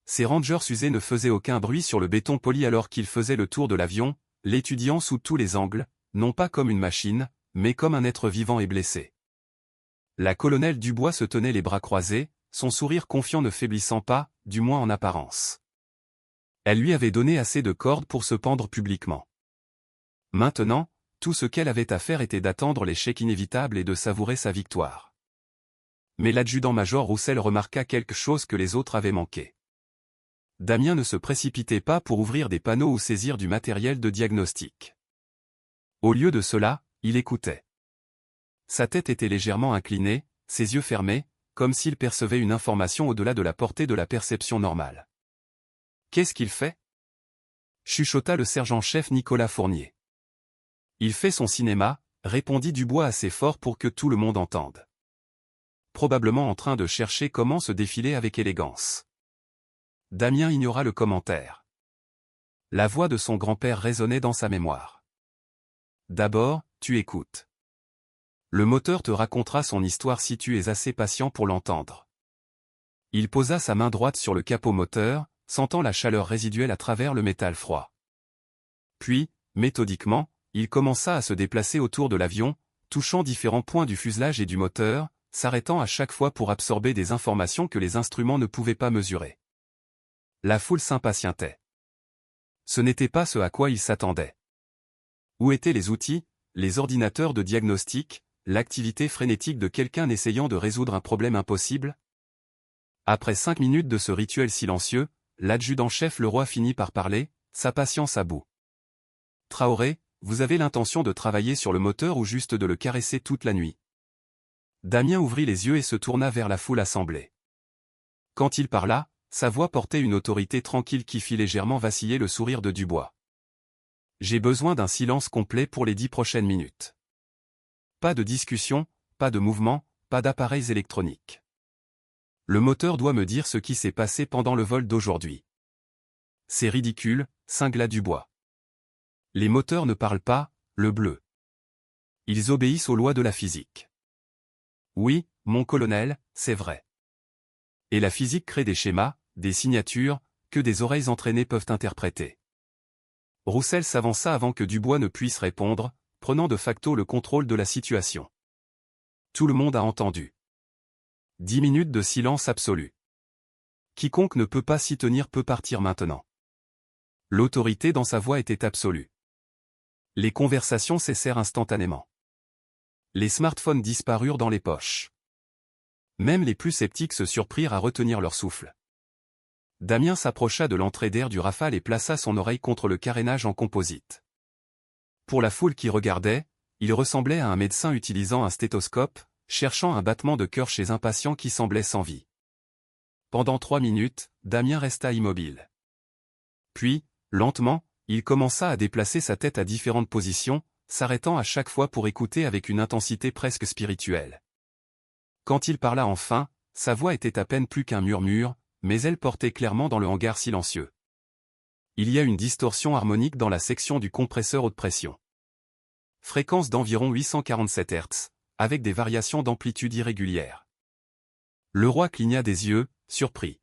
Ses rangers usés ne faisaient aucun bruit sur le béton poli alors qu'il faisait le tour de l'avion, l'étudiant sous tous les angles, non pas comme une machine, mais comme un être vivant et blessé. La colonelle Dubois se tenait les bras croisés, son sourire confiant ne faiblissant pas, du moins en apparence. Elle lui avait donné assez de cordes pour se pendre publiquement. Maintenant, tout ce qu'elle avait à faire était d'attendre l'échec inévitable et de savourer sa victoire. Mais l'adjudant-major Roussel remarqua quelque chose que les autres avaient manqué. Damien ne se précipitait pas pour ouvrir des panneaux ou saisir du matériel de diagnostic. Au lieu de cela, il écoutait. Sa tête était légèrement inclinée, ses yeux fermés, comme s'il percevait une information au-delà de la portée de la perception normale. « Qu'est-ce qu'il fait » chuchota le sergent-chef Nicolas Fournier. « Il fait son cinéma » répondit Dubois assez fort pour que tout le monde entende. Probablement en train de chercher comment se défiler avec élégance. Damien ignora le commentaire. La voix de son grand-père résonnait dans sa mémoire. D'abord, tu écoutes. Le moteur te racontera son histoire si tu es assez patient pour l'entendre. Il posa sa main droite sur le capot moteur, sentant la chaleur résiduelle à travers le métal froid. Puis, méthodiquement, il commença à se déplacer autour de l'avion, touchant différents points du fuselage et du moteur, s'arrêtant à chaque fois pour absorber des informations que les instruments ne pouvaient pas mesurer. La foule s'impatientait. Ce n'était pas ce à quoi il s'attendait. Où étaient les outils, les ordinateurs de diagnostic, l'activité frénétique de quelqu'un essayant de résoudre un problème impossible? Après 5 minutes de ce rituel silencieux, l'adjudant-chef Leroy finit par parler, sa patience à bout. Traoré, vous avez l'intention de travailler sur le moteur ou juste de le caresser toute la nuit? Damien ouvrit les yeux et se tourna vers la foule assemblée. Quand il parla, sa voix portait une autorité tranquille qui fit légèrement vaciller le sourire de Dubois. J'ai besoin d'un silence complet pour les 10 prochaines minutes. Pas de discussion, pas de mouvement, pas d'appareils électroniques. Le moteur doit me dire ce qui s'est passé pendant le vol d'aujourd'hui. C'est ridicule, cingla Dubois. Les moteurs ne parlent pas, le bleu. Ils obéissent aux lois de la physique. Oui, mon colonel, c'est vrai. Et la physique crée des schémas, des signatures, que des oreilles entraînées peuvent interpréter. Roussel s'avança avant que Dubois ne puisse répondre, prenant de facto le contrôle de la situation. Tout le monde a entendu. 10 minutes de silence absolu. Quiconque ne peut pas s'y tenir peut partir maintenant. L'autorité dans sa voix était absolue. Les conversations cessèrent instantanément. Les smartphones disparurent dans les poches. Même les plus sceptiques se surprirent à retenir leur souffle. Damien s'approcha de l'entrée d'air du Rafale et plaça son oreille contre le carénage en composite. Pour la foule qui regardait, il ressemblait à un médecin utilisant un stéthoscope, cherchant un battement de cœur chez un patient qui semblait sans vie. Pendant 3 minutes, Damien resta immobile. Puis, lentement, il commença à déplacer sa tête à différentes positions, s'arrêtant à chaque fois pour écouter avec une intensité presque spirituelle. Quand il parla enfin, sa voix était à peine plus qu'un murmure, mais elle portait clairement dans le hangar silencieux. Il y a une distorsion harmonique dans la section du compresseur haute pression. Fréquence d'environ 847 Hz, avec des variations d'amplitude irrégulières. Leroy cligna des yeux, surpris.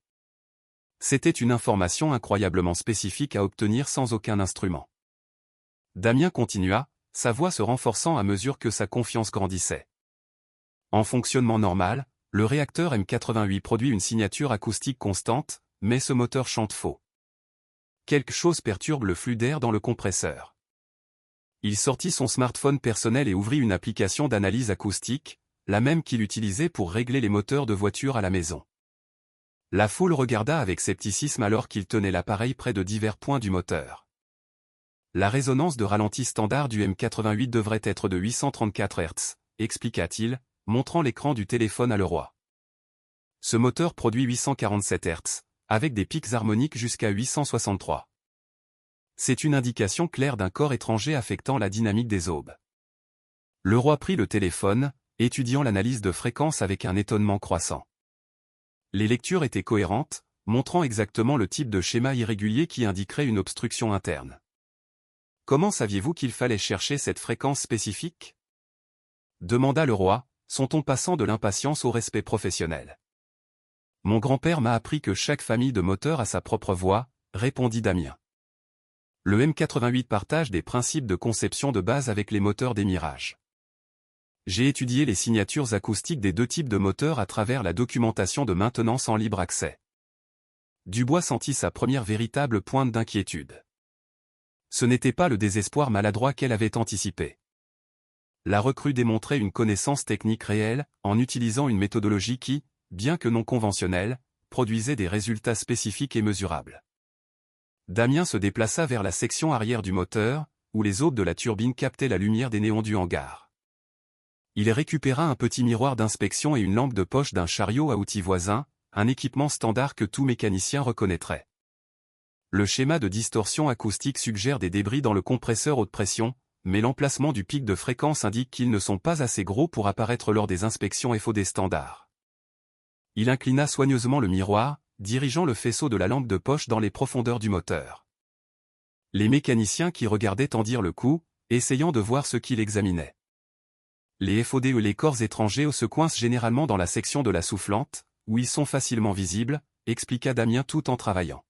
C'était une information incroyablement spécifique à obtenir sans aucun instrument. Damien continua, sa voix se renforçant à mesure que sa confiance grandissait. En fonctionnement normal, le réacteur M88 produit une signature acoustique constante, mais ce moteur chante faux. Quelque chose perturbe le flux d'air dans le compresseur. Il sortit son smartphone personnel et ouvrit une application d'analyse acoustique, la même qu'il utilisait pour régler les moteurs de voiture à la maison. La foule regarda avec scepticisme alors qu'il tenait l'appareil près de divers points du moteur. La résonance de ralenti standard du M88 devrait être de 834 Hz, expliqua-t-il, montrant l'écran du téléphone à Leroy. Ce moteur produit 847 Hz, avec des pics harmoniques jusqu'à 863. C'est une indication claire d'un corps étranger affectant la dynamique des aubes. Leroy prit le téléphone, étudiant l'analyse de fréquence avec un étonnement croissant. Les lectures étaient cohérentes, montrant exactement le type de schéma irrégulier qui indiquerait une obstruction interne. Comment saviez-vous qu'il fallait chercher cette fréquence spécifique? Demanda Leroy, son ton passant de l'impatience au respect professionnel. Mon grand-père m'a appris que chaque famille de moteurs a sa propre voix, répondit Damien. Le M88 partage des principes de conception de base avec les moteurs des Mirage. J'ai étudié les signatures acoustiques des 2 types de moteurs à travers la documentation de maintenance en libre accès. Dubois sentit sa première véritable pointe d'inquiétude. Ce n'était pas le désespoir maladroit qu'elle avait anticipé. La recrue démontrait une connaissance technique réelle, en utilisant une méthodologie qui, bien que non conventionnelle, produisait des résultats spécifiques et mesurables. Damien se déplaça vers la section arrière du moteur, où les aubes de la turbine captaient la lumière des néons du hangar. Il récupéra un petit miroir d'inspection et une lampe de poche d'un chariot à outils voisin, un équipement standard que tout mécanicien reconnaîtrait. Le schéma de distorsion acoustique suggère des débris dans le compresseur haute pression, mais l'emplacement du pic de fréquence indique qu'ils ne sont pas assez gros pour apparaître lors des inspections FOD standards. Il inclina soigneusement le miroir, dirigeant le faisceau de la lampe de poche dans les profondeurs du moteur. Les mécaniciens qui regardaient tendirent le cou, essayant de voir ce qu'il examinait. Les FOD ou les corps étrangers se coincent généralement dans la section de la soufflante, où ils sont facilement visibles, expliqua Damien tout en travaillant.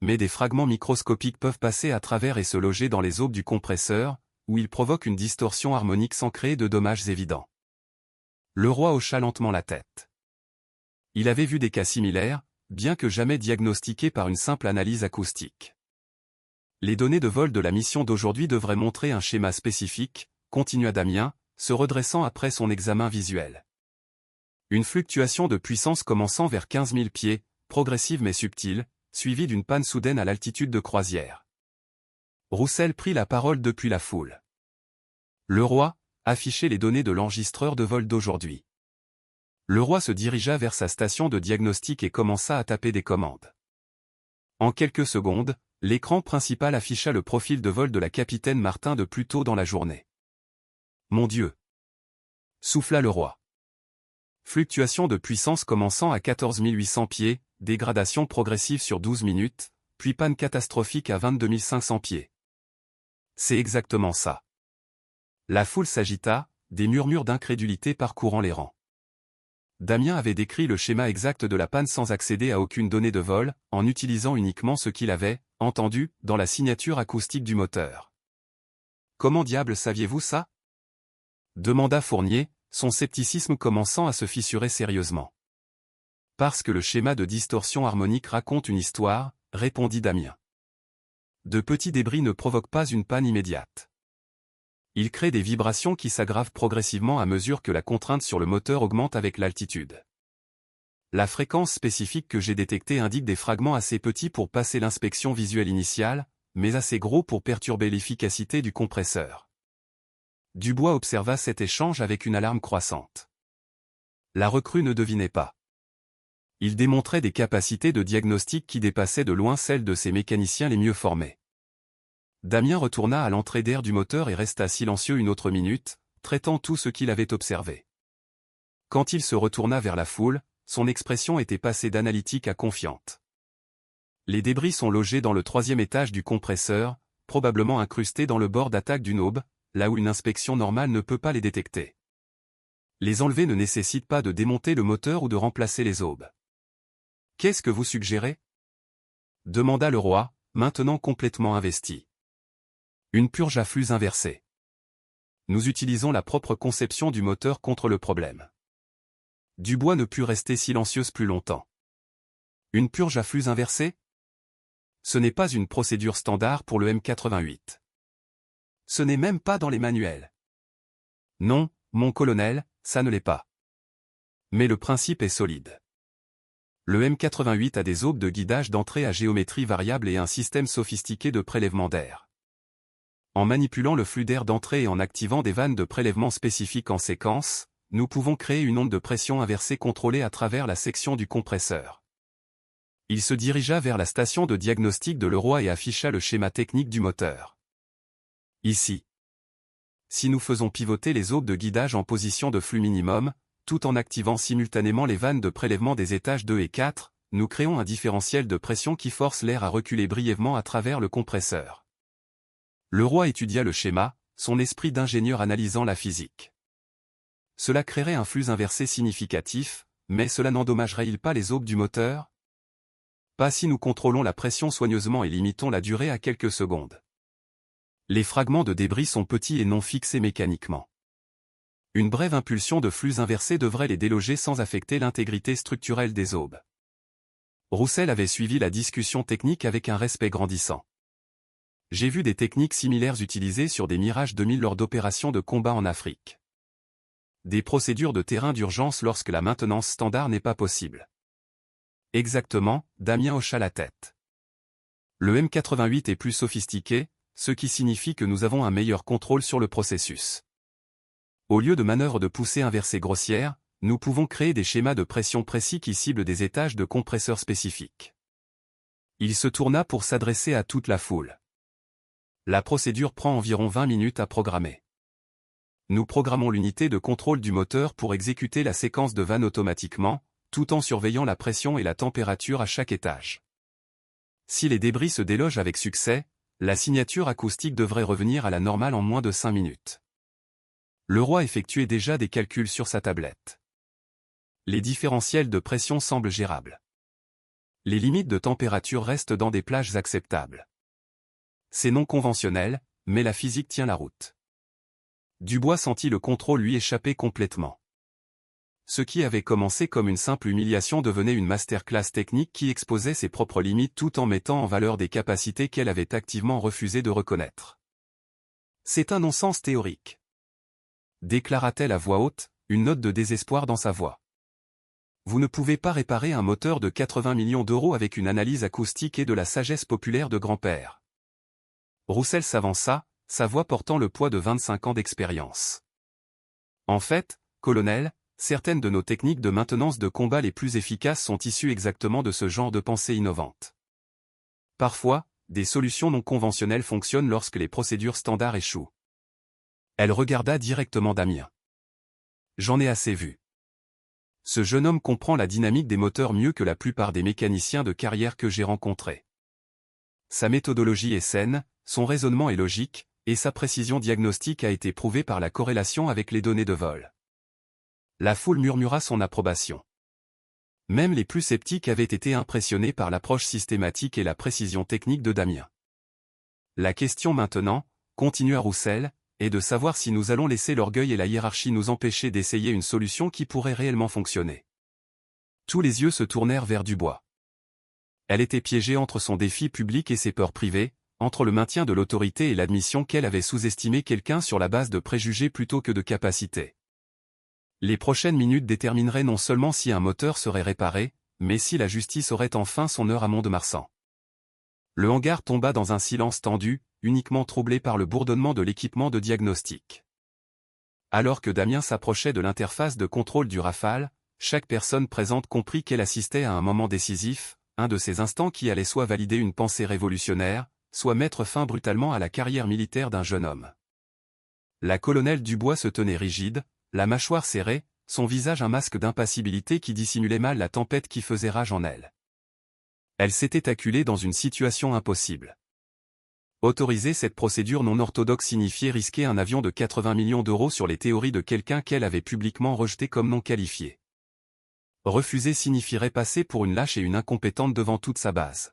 Mais des fragments microscopiques peuvent passer à travers et se loger dans les aubes du compresseur, où ils provoquent une distorsion harmonique sans créer de dommages évidents. Le roi hocha lentement la tête. Il avait vu des cas similaires, bien que jamais diagnostiqués par une simple analyse acoustique. Les données de vol de la mission d'aujourd'hui devraient montrer un schéma spécifique, continua Damien, se redressant après son examen visuel. Une fluctuation de puissance commençant vers 15 000 pieds, progressive mais subtile, suivie d'une panne soudaine à l'altitude de croisière. Roussel prit la parole depuis la foule. Le roi affichait les données de l'enregistreur de vol d'aujourd'hui. Le roi se dirigea vers sa station de diagnostic et commença à taper des commandes. En quelques secondes, l'écran principal afficha le profil de vol de la capitaine Martin de plus tôt dans la journée. « Mon Dieu !» souffla le roi. Fluctuation de puissance commençant à 14 800 pieds, dégradation progressive sur 12 minutes, puis panne catastrophique à 22 500 pieds. C'est exactement ça. La foule s'agita, des murmures d'incrédulité parcourant les rangs. Damien avait décrit le schéma exact de la panne sans accéder à aucune donnée de vol, en utilisant uniquement ce qu'il avait entendu dans la signature acoustique du moteur. « Comment diable saviez-vous ça ?» demanda Fournier, son scepticisme commençant à se fissurer sérieusement. « Parce que le schéma de distorsion harmonique raconte une histoire, » répondit Damien. « De petits débris ne provoquent pas une panne immédiate. Ils créent des vibrations qui s'aggravent progressivement à mesure que la contrainte sur le moteur augmente avec l'altitude. La fréquence spécifique que j'ai détectée indique des fragments assez petits pour passer l'inspection visuelle initiale, mais assez gros pour perturber l'efficacité du compresseur. » Dubois observa cet échange avec une alarme croissante. La recrue ne devinait pas. Il démontrait des capacités de diagnostic qui dépassaient de loin celles de ses mécaniciens les mieux formés. Damien retourna à l'entrée d'air du moteur et resta silencieux une autre minute, traitant tout ce qu'il avait observé. Quand il se retourna vers la foule, son expression était passée d'analytique à confiante. Les débris sont logés dans le 3e étage du compresseur, probablement incrustés dans le bord d'attaque d'une aube, là où une inspection normale ne peut pas les détecter. Les enlever ne nécessite pas de démonter le moteur ou de remplacer les aubes. « Qu'est-ce que vous suggérez ?» demanda le roi, maintenant complètement investi. « Une purge à flux inversé. Nous utilisons la propre conception du moteur contre le problème. » Dubois ne put rester silencieuse plus longtemps. « Une purge à flux inversé ? Ce n'est pas une procédure standard pour le M88. Ce n'est même pas dans les manuels. » « Non, mon colonel, ça ne l'est pas. Mais le principe est solide. Le M88 a des aubes de guidage d'entrée à géométrie variable et un système sophistiqué de prélèvement d'air. En manipulant le flux d'air d'entrée et en activant des vannes de prélèvement spécifiques en séquence, nous pouvons créer une onde de pression inversée contrôlée à travers la section du compresseur. Il se dirigea vers la station de diagnostic de Leroy et afficha le schéma technique du moteur. Ici. Si nous faisons pivoter les aubes de guidage en position de flux minimum, tout en activant simultanément les vannes de prélèvement des étages 2 et 4, nous créons un différentiel de pression qui force l'air à reculer brièvement à travers le compresseur. Leroy étudia le schéma, son esprit d'ingénieur analysant la physique. Cela créerait un flux inversé significatif, mais cela n'endommagerait-il pas les aubes du moteur? Pas si nous contrôlons la pression soigneusement et limitons la durée à quelques secondes. Les fragments de débris sont petits et non fixés mécaniquement. Une brève impulsion de flux inversé devrait les déloger sans affecter l'intégrité structurelle des aubes. Roussel avait suivi la discussion technique avec un respect grandissant. J'ai vu des techniques similaires utilisées sur des Mirage 2000 lors d'opérations de combat en Afrique. Des procédures de terrain d'urgence lorsque la maintenance standard n'est pas possible. Exactement, Damien hocha la tête. Le M88 est plus sophistiqué, ce qui signifie que nous avons un meilleur contrôle sur le processus. Au lieu de manœuvres de poussée inversée grossières, nous pouvons créer des schémas de pression précis qui ciblent des étages de compresseurs spécifiques. Il se tourna pour s'adresser à toute la foule. La procédure prend environ 20 minutes à programmer. Nous programmons l'unité de contrôle du moteur pour exécuter la séquence de vannes automatiquement, tout en surveillant la pression et la température à chaque étage. Si les débris se délogent avec succès, La signature acoustique devrait revenir à la normale en moins de 5 minutes. Le roi effectuait déjà des calculs sur sa tablette. Les différentiels de pression semblent gérables. Les limites de température restent dans des plages acceptables. C'est non conventionnel, mais la physique tient la route. Dubois sentit le contrôle lui échapper complètement. Ce qui avait commencé comme une simple humiliation devenait une masterclass technique qui exposait ses propres limites tout en mettant en valeur des capacités qu'elle avait activement refusé de reconnaître. C'est un non-sens théorique, déclara-t-elle à voix haute, une note de désespoir dans sa voix. Vous ne pouvez pas réparer un moteur de 80 millions d'euros avec une analyse acoustique et de la sagesse populaire de grand-père. Roussel s'avança, sa voix portant le poids de 25 ans d'expérience. En fait, colonel, certaines de nos techniques de maintenance de combat les plus efficaces sont issues exactement de ce genre de pensée innovante. Parfois, des solutions non conventionnelles fonctionnent lorsque les procédures standards échouent. Elle regarda directement Damien. J'en ai assez vu. Ce jeune homme comprend la dynamique des moteurs mieux que la plupart des mécaniciens de carrière que j'ai rencontrés. Sa méthodologie est saine, son raisonnement est logique, et sa précision diagnostique a été prouvée par la corrélation avec les données de vol. La foule murmura son approbation. Même les plus sceptiques avaient été impressionnés par l'approche systématique et la précision technique de Damien. La question maintenant, continua Roussel, est de savoir si nous allons laisser l'orgueil et la hiérarchie nous empêcher d'essayer une solution qui pourrait réellement fonctionner. Tous les yeux se tournèrent vers Dubois. Elle était piégée entre son défi public et ses peurs privées, entre le maintien de l'autorité et l'admission qu'elle avait sous-estimé quelqu'un sur la base de préjugés plutôt que de capacités. Les prochaines minutes détermineraient non seulement si un moteur serait réparé, mais si la justice aurait enfin son heure à Mont-de-Marsan. Le hangar tomba dans un silence tendu, uniquement troublé par le bourdonnement de l'équipement de diagnostic. Alors que Damien s'approchait de l'interface de contrôle du Rafale, chaque personne présente comprit qu'elle assistait à un moment décisif, un de ces instants qui allait soit valider une pensée révolutionnaire, soit mettre fin brutalement à la carrière militaire d'un jeune homme. La colonelle Dubois se tenait rigide, la mâchoire serrée, son visage un masque d'impassibilité qui dissimulait mal la tempête qui faisait rage en elle. Elle s'était acculée dans une situation impossible. Autoriser cette procédure non orthodoxe signifiait risquer un avion de 80 millions d'euros sur les théories de quelqu'un qu'elle avait publiquement rejeté comme non qualifié. Refuser signifierait passer pour une lâche et une incompétente devant toute sa base.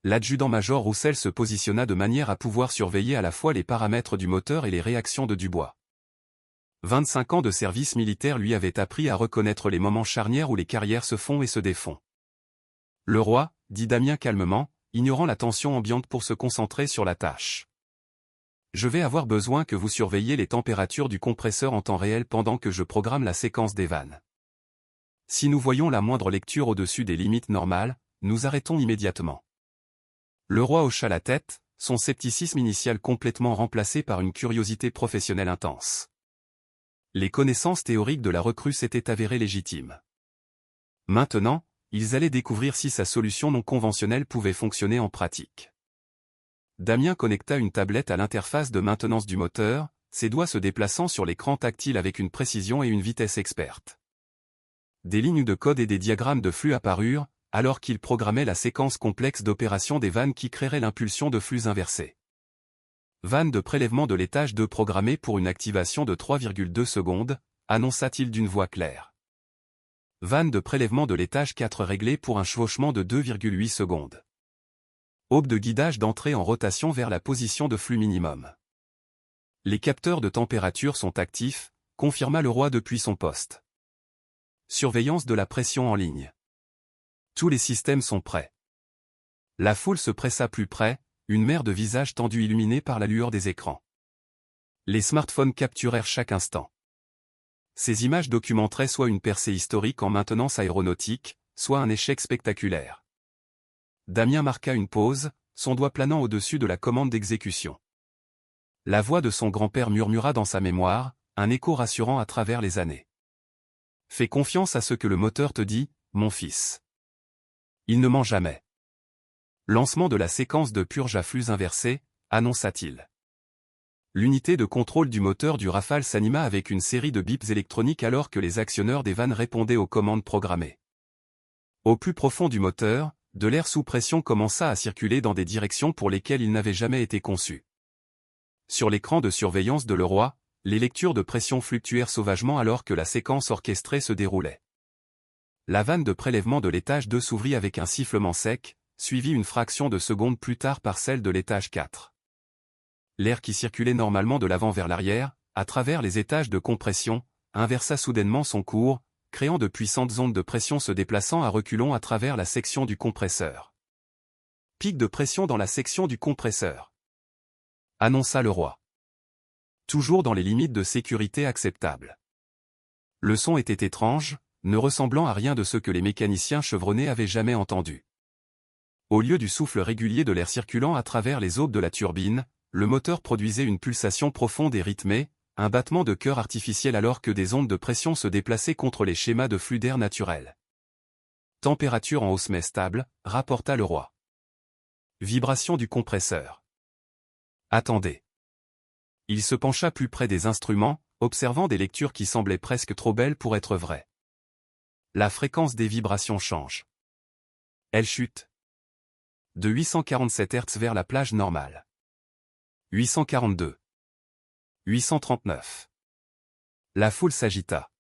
L'adjudant-major Roussel se positionna de manière à pouvoir surveiller à la fois les paramètres du moteur et les réactions de Dubois. 25 ans de service militaire lui avaient appris à reconnaître les moments charnières où les carrières se font et se défont. Le roi, dit Damien calmement, ignorant la tension ambiante pour se concentrer sur la tâche. Je vais avoir besoin que vous surveilliez les températures du compresseur en temps réel pendant que je programme la séquence des vannes. Si nous voyons la moindre lecture au-dessus des limites normales, nous arrêtons immédiatement. Le roi hocha la tête, son scepticisme initial complètement remplacé par une curiosité professionnelle intense. Les connaissances théoriques de la recrue s'étaient avérées légitimes. Maintenant, ils allaient découvrir si sa solution non conventionnelle pouvait fonctionner en pratique. Damien connecta une tablette à l'interface de maintenance du moteur, ses doigts se déplaçant sur l'écran tactile avec une précision et une vitesse expertes. Des lignes de code et des diagrammes de flux apparurent, alors qu'il programmait la séquence complexe d'opération des vannes qui créerait l'impulsion de flux inversés. Vanne de prélèvement de l'étage 2 programmée pour une activation de 3,2 secondes, annonça-t-il d'une voix claire. Vanne de prélèvement de l'étage 4 réglée pour un chevauchement de 2,8 secondes. Aube de guidage d'entrée en rotation vers la position de flux minimum. Les capteurs de température sont actifs, confirma le roi depuis son poste. Surveillance de la pression en ligne. Tous les systèmes sont prêts. La foule se pressa plus près, une mer de visages tendus illuminés par la lueur des écrans. Les smartphones capturèrent chaque instant. Ces images documenteraient soit une percée historique en maintenance aéronautique, soit un échec spectaculaire. Damien marqua une pause, son doigt planant au-dessus de la commande d'exécution. La voix de son grand-père murmura dans sa mémoire, un écho rassurant à travers les années. Fais confiance à ce que le moteur te dit, mon fils. Il ne ment jamais. Lancement de la séquence de purge à flux inversé, annonça-t-il. L'unité de contrôle du moteur du Rafale s'anima avec une série de bips électroniques alors que les actionneurs des vannes répondaient aux commandes programmées. Au plus profond du moteur, de l'air sous pression commença à circuler dans des directions pour lesquelles il n'avait jamais été conçu. Sur l'écran de surveillance de Leroy, les lectures de pression fluctuèrent sauvagement alors que la séquence orchestrée se déroulait. La vanne de prélèvement de l'étage 2 s'ouvrit avec un sifflement sec, suivi une fraction de seconde plus tard par celle de l'étage 4. L'air qui circulait normalement de l'avant vers l'arrière, à travers les étages de compression, inversa soudainement son cours, créant de puissantes ondes de pression se déplaçant à reculons à travers la section du compresseur. Pic de pression dans la section du compresseur, annonça Leroy. Toujours dans les limites de sécurité acceptables. Le son était étrange, ne ressemblant à rien de ce que les mécaniciens chevronnés avaient jamais entendu. Au lieu du souffle régulier de l'air circulant à travers les aubes de la turbine, le moteur produisait une pulsation profonde et rythmée, un battement de cœur artificiel alors que des ondes de pression se déplaçaient contre les schémas de flux d'air naturel. Température en hausse mais stable, rapporta Leroy. Vibration du compresseur. Attendez. Il se pencha plus près des instruments, observant des lectures qui semblaient presque trop belles pour être vraies. La fréquence des vibrations change. Elle chute. De 847 Hz vers la plage normale. 842. 839. La foule s'agita.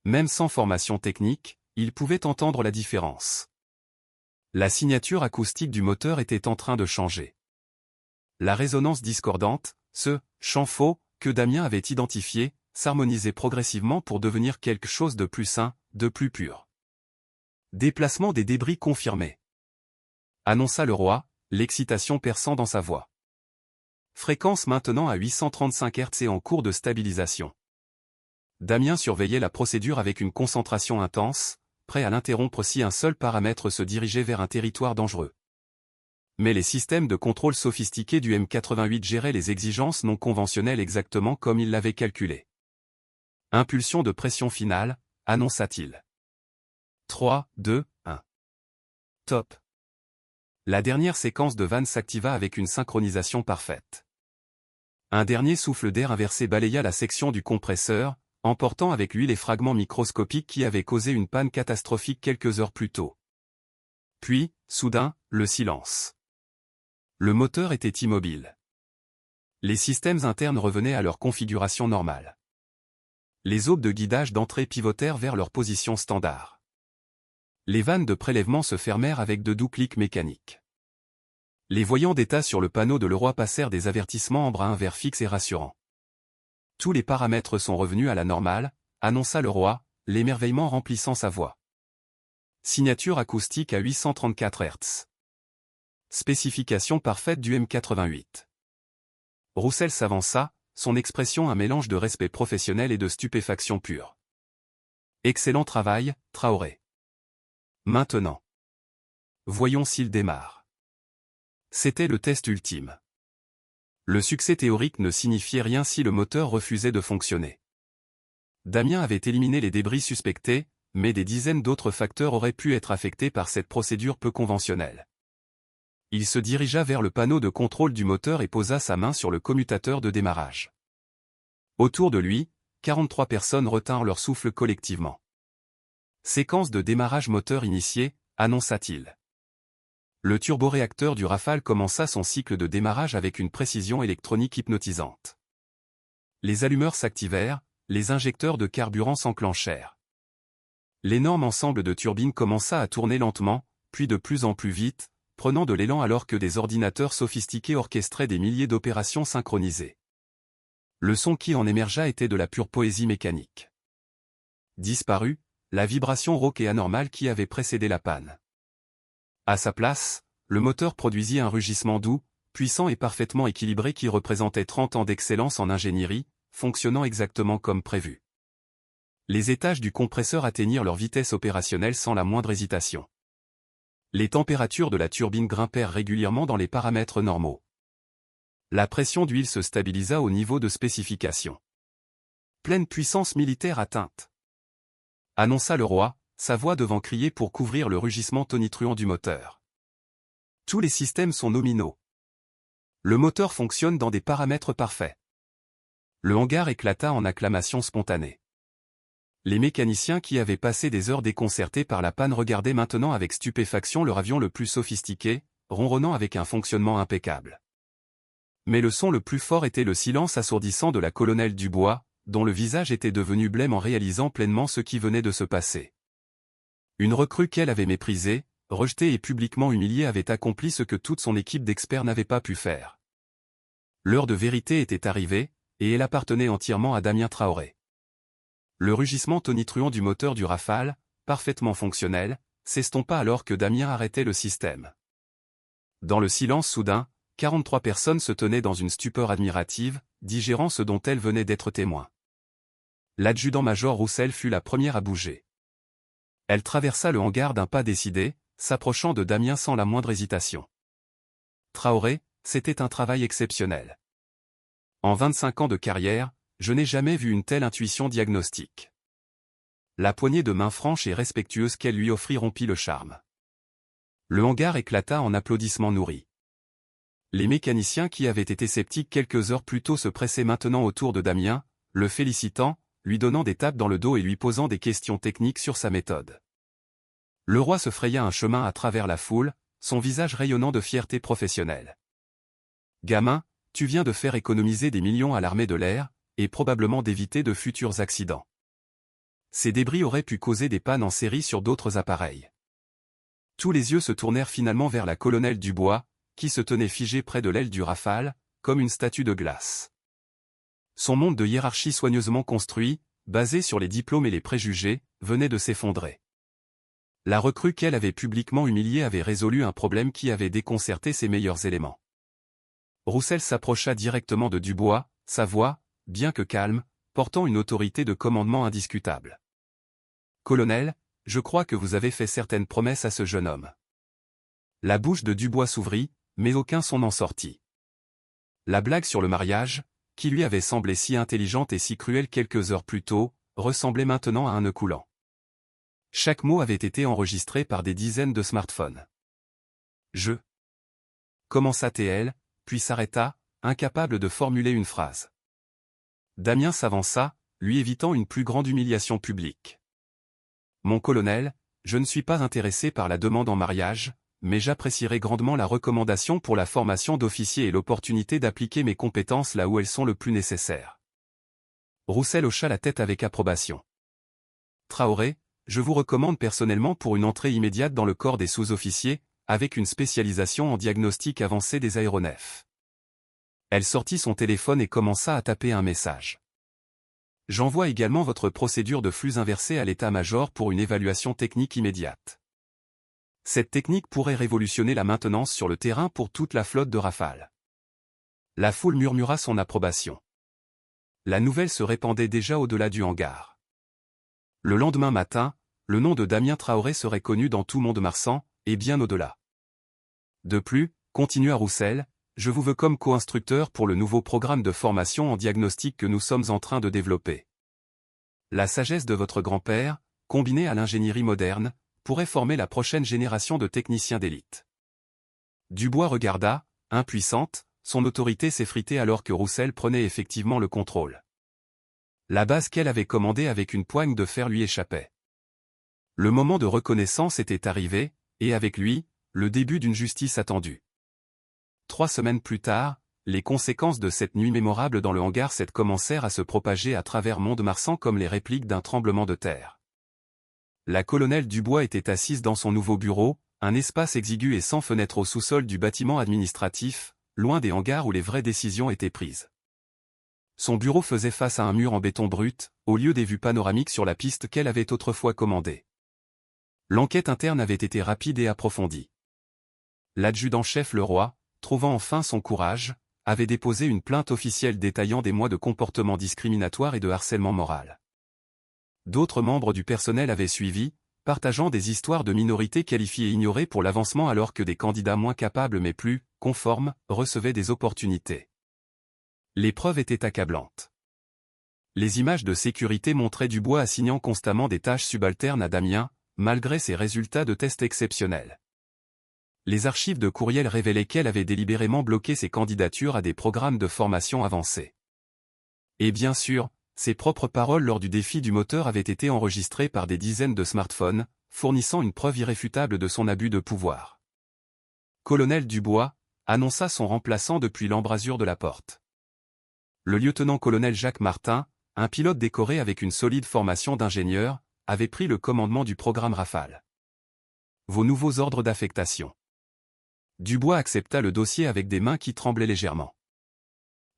Même sans formation technique, il pouvait entendre la différence. La signature acoustique du moteur était en train de changer. La résonance discordante, ce « chant faux » que Damien avait identifié, s'harmonisait progressivement pour devenir quelque chose de plus sain, de plus pur. Déplacement des débris confirmé. Annonça Leroy, l'excitation perçant dans sa voix. Fréquence maintenant à 835 Hz et en cours de stabilisation. Damien surveillait la procédure avec une concentration intense, prêt à l'interrompre si un seul paramètre se dirigeait vers un territoire dangereux. Mais les systèmes de contrôle sophistiqués du M88 géraient les exigences non conventionnelles exactement comme il l'avait calculé. Impulsion de pression finale, annonça-t-il. 3, 2, 1. Top. La dernière séquence de vannes s'activa avec une synchronisation parfaite. Un dernier souffle d'air inversé balaya la section du compresseur, emportant avec lui les fragments microscopiques qui avaient causé une panne catastrophique quelques heures plus tôt. Puis, soudain, le silence. Le moteur était immobile. Les systèmes internes revenaient à leur configuration normale. Les aubes de guidage d'entrée pivotèrent vers leur position standard. Les vannes de prélèvement se fermèrent avec de doux clics mécaniques. Les voyants d'état sur le panneau de Leroy passèrent des avertissements en brun vert fixe et rassurants. Tous les paramètres sont revenus à la normale, annonça Leroy, l'émerveillement remplissant sa voix. Signature acoustique à 834 Hz. Spécification parfaite du M88. Roussel s'avança, son expression un mélange de respect professionnel et de stupéfaction pure. Excellent travail, Traoré. Maintenant. Voyons s'il démarre. C'était le test ultime. Le succès théorique ne signifiait rien si le moteur refusait de fonctionner. Damien avait éliminé les débris suspectés, mais des dizaines d'autres facteurs auraient pu être affectés par cette procédure peu conventionnelle. Il se dirigea vers le panneau de contrôle du moteur et posa sa main sur le commutateur de démarrage. Autour de lui, 43 personnes retinrent leur souffle collectivement. Séquence de démarrage moteur initiée, annonça-t-il. Le turboréacteur du Rafale commença son cycle de démarrage avec une précision électronique hypnotisante. Les allumeurs s'activèrent, les injecteurs de carburant s'enclenchèrent. L'énorme ensemble de turbines commença à tourner lentement, puis de plus en plus vite, prenant de l'élan alors que des ordinateurs sophistiqués orchestraient des milliers d'opérations synchronisées. Le son qui en émergea était de la pure poésie mécanique. Disparut, la vibration rauque et anormale qui avait précédé la panne. À sa place, le moteur produisit un rugissement doux, puissant et parfaitement équilibré qui représentait 30 ans d'excellence en ingénierie, fonctionnant exactement comme prévu. Les étages du compresseur atteignirent leur vitesse opérationnelle sans la moindre hésitation. Les températures de la turbine grimpèrent régulièrement dans les paramètres normaux. La pression d'huile se stabilisa au niveau de spécification. Pleine puissance militaire atteinte. Annonça Leroy, sa voix devant crier pour couvrir le rugissement tonitruant du moteur. Tous les systèmes sont nominaux. Le moteur fonctionne dans des paramètres parfaits. Le hangar éclata en acclamations spontanées. Les mécaniciens qui avaient passé des heures déconcertés par la panne regardaient maintenant avec stupéfaction leur avion le plus sophistiqué, ronronnant avec un fonctionnement impeccable. Mais le son le plus fort était le silence assourdissant de la colonelle Dubois, dont le visage était devenu blême en réalisant pleinement ce qui venait de se passer. Une recrue qu'elle avait méprisée, rejetée et publiquement humiliée avait accompli ce que toute son équipe d'experts n'avait pas pu faire. L'heure de vérité était arrivée, et elle appartenait entièrement à Damien Traoré. Le rugissement tonitruant du moteur du Rafale, parfaitement fonctionnel, s'estompa alors que Damien arrêtait le système. Dans le silence soudain, 43 personnes se tenaient dans une stupeur admirative, digérant ce dont elles venaient d'être témoins. L'adjudant-major Roussel fut la première à bouger. Elle traversa le hangar d'un pas décidé, s'approchant de Damien sans la moindre hésitation. Traoré, c'était un travail exceptionnel. En 25 ans de carrière, je n'ai jamais vu une telle intuition diagnostique. La poignée de main franche et respectueuse qu'elle lui offrit rompit le charme. Le hangar éclata en applaudissements nourris. Les mécaniciens qui avaient été sceptiques quelques heures plus tôt se pressaient maintenant autour de Damien, le félicitant, lui donnant des tapes dans le dos et lui posant des questions techniques sur sa méthode. Le roi se fraya un chemin à travers la foule, son visage rayonnant de fierté professionnelle. « Gamin, tu viens de faire économiser des millions à l'armée de l'air, et probablement d'éviter de futurs accidents. Ces débris auraient pu causer des pannes en série sur d'autres appareils. » Tous les yeux se tournèrent finalement vers la colonelle Dubois, qui se tenait figée près de l'aile du Rafale, comme une statue de glace. Son monde de hiérarchie soigneusement construit, basé sur les diplômes et les préjugés, venait de s'effondrer. La recrue qu'elle avait publiquement humiliée avait résolu un problème qui avait déconcerté ses meilleurs éléments. Roussel s'approcha directement de Dubois, sa voix, bien que calme, portant une autorité de commandement indiscutable. « Colonel, je crois que vous avez fait certaines promesses à ce jeune homme. » La bouche de Dubois s'ouvrit, mais aucun son n'en sortit. La blague sur le mariage, qui lui avait semblé si intelligente et si cruelle quelques heures plus tôt, ressemblait maintenant à un nœud coulant. Chaque mot avait été enregistré par des dizaines de smartphones. Commença-t-elle, puis s'arrêta, incapable de formuler une phrase. Damien s'avança, lui évitant une plus grande humiliation publique. « Mon colonel, je ne suis pas intéressé par la demande en mariage, mais j'apprécierais grandement la recommandation pour la formation d'officier et l'opportunité d'appliquer mes compétences là où elles sont le plus nécessaires. » Roussel hocha la tête avec approbation. « Traoré, je vous recommande personnellement pour une entrée immédiate dans le corps des sous-officiers, avec une spécialisation en diagnostic avancé des aéronefs. » Elle sortit son téléphone et commença à taper un message. « J'envoie également votre procédure de flux inversé à l'état-major pour une évaluation technique immédiate. Cette technique pourrait révolutionner la maintenance sur le terrain pour toute la flotte de Rafale. » La foule murmura son approbation. La nouvelle se répandait déjà au-delà du hangar. Le lendemain matin, le nom de Damien Traoré serait connu dans tout Mont-de-Marsan, et bien au-delà. De plus, continua Roussel, je vous veux comme co-instructeur pour le nouveau programme de formation en diagnostic que nous sommes en train de développer. La sagesse de votre grand-père, combinée à l'ingénierie moderne, pourrait former la prochaine génération de techniciens d'élite. Dubois regarda, impuissante, son autorité s'effritait alors que Roussel prenait effectivement le contrôle. La base qu'elle avait commandée avec une poigne de fer lui échappait. Le moment de reconnaissance était arrivé, et avec lui, le début d'une justice attendue. 3 semaines plus tard, les conséquences de cette nuit mémorable dans le hangar 7 commencèrent à se propager à travers Mont-de-Marsan comme les répliques d'un tremblement de terre. La colonelle Dubois était assise dans son nouveau bureau, un espace exigu et sans fenêtre au sous-sol du bâtiment administratif, loin des hangars où les vraies décisions étaient prises. Son bureau faisait face à un mur en béton brut, au lieu des vues panoramiques sur la piste qu'elle avait autrefois commandée. L'enquête interne avait été rapide et approfondie. L'adjudant-chef le roi, trouvant enfin son courage, avait déposé une plainte officielle détaillant des mois de comportement discriminatoire et de harcèlement moral. D'autres membres du personnel avaient suivi, partageant des histoires de minorités qualifiées et ignorées pour l'avancement alors que des candidats moins capables mais plus conformes recevaient des opportunités. Les preuves étaient accablantes. Les images de sécurité montraient Dubois assignant constamment des tâches subalternes à Damien, malgré ses résultats de tests exceptionnels. Les archives de courriels révélaient qu'elle avait délibérément bloqué ses candidatures à des programmes de formation avancés. Et bien sûr, Ses propres paroles lors du défi du moteur avaient été enregistrées par des dizaines de smartphones, fournissant une preuve irréfutable de son abus de pouvoir. Colonel Dubois annonça son remplaçant depuis l'embrasure de la porte. Le lieutenant-colonel Jacques Martin, un pilote décoré avec une solide formation d'ingénieur, avait pris le commandement du programme Rafale. Vos nouveaux ordres d'affectation. Dubois accepta le dossier avec des mains qui tremblaient légèrement.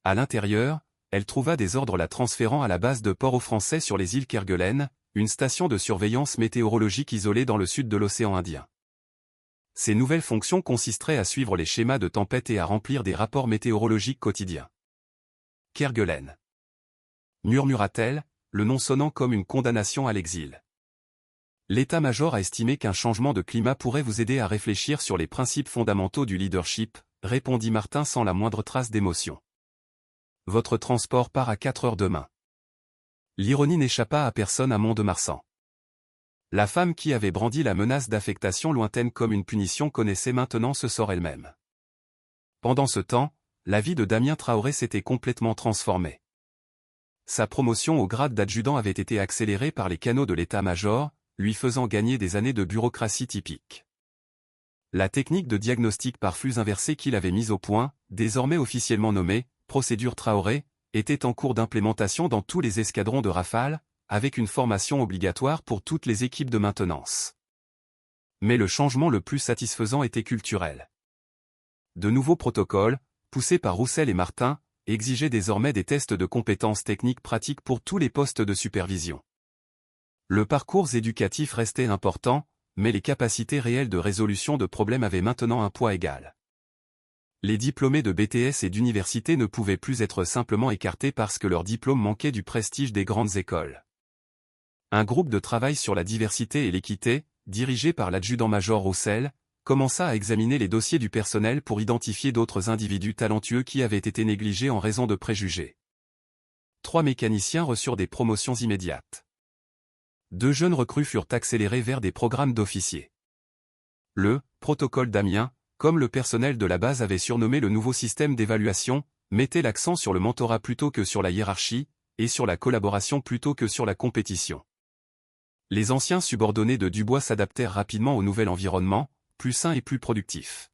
À l'intérieur, elle trouva des ordres la transférant à la base de Port-au-Français sur les îles Kerguelen, une station de surveillance météorologique isolée dans le sud de l'océan Indien. Ces nouvelles fonctions consisteraient à suivre les schémas de tempête et à remplir des rapports météorologiques quotidiens. Kerguelen. Murmura-t-elle, le nom sonnant comme une condamnation à l'exil. L'état-major a estimé qu'un changement de climat pourrait vous aider à réfléchir sur les principes fondamentaux du leadership, répondit Martin sans la moindre trace d'émotion. Votre transport part à 4 heures demain. L'ironie n'échappa à personne à Mont-de-Marsan. La femme qui avait brandi la menace d'affectation lointaine comme une punition connaissait maintenant ce sort elle-même. Pendant ce temps, la vie de Damien Traoré s'était complètement transformée. Sa promotion au grade d'adjudant avait été accélérée par les canaux de l'état-major, lui faisant gagner des années de bureaucratie typique. La technique de diagnostic par flux inversé qu'il avait mise au point, désormais officiellement nommée procédure Traoré, était en cours d'implémentation dans tous les escadrons de Rafale, avec une formation obligatoire pour toutes les équipes de maintenance. Mais le changement le plus satisfaisant était culturel. De nouveaux protocoles, poussés par Roussel et Martin, exigeaient désormais des tests de compétences techniques pratiques pour tous les postes de supervision. Le parcours éducatif restait important, mais les capacités réelles de résolution de problèmes avaient maintenant un poids égal. Les diplômés de BTS et d'université ne pouvaient plus être simplement écartés parce que leur diplôme manquait du prestige des grandes écoles. Un groupe de travail sur la diversité et l'équité, dirigé par l'adjudant-major Roussel, commença à examiner les dossiers du personnel pour identifier d'autres individus talentueux qui avaient été négligés en raison de préjugés. 3 mécaniciens reçurent des promotions immédiates. 2 jeunes recrues furent accélérés vers des programmes d'officiers. Le « protocole Damien », comme le personnel de la base avait surnommé le nouveau système d'évaluation, mettait l'accent sur le mentorat plutôt que sur la hiérarchie, et sur la collaboration plutôt que sur la compétition. Les anciens subordonnés de Dubois s'adaptèrent rapidement au nouvel environnement, plus sain et plus productif.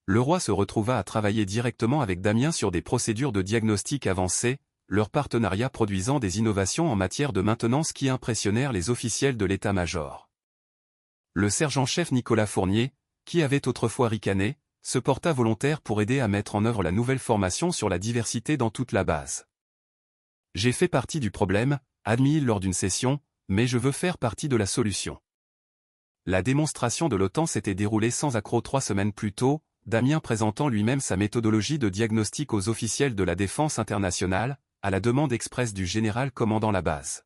Le roi se retrouva à travailler directement avec Damien sur des procédures de diagnostic avancées, leur partenariat produisant des innovations en matière de maintenance qui impressionnèrent les officiels de l'état-major. Le sergent-chef Nicolas Fournier, qui avait autrefois ricané, se porta volontaire pour aider à mettre en œuvre la nouvelle formation sur la diversité dans toute la base. « J'ai fait partie du problème », admit-il lors d'une session, mais je veux faire partie de la solution. La démonstration de l'OTAN s'était déroulée sans accroc 3 semaines plus tôt, Damien présentant lui-même sa méthodologie de diagnostic aux officiels de la défense internationale, à la demande expresse du général commandant la base.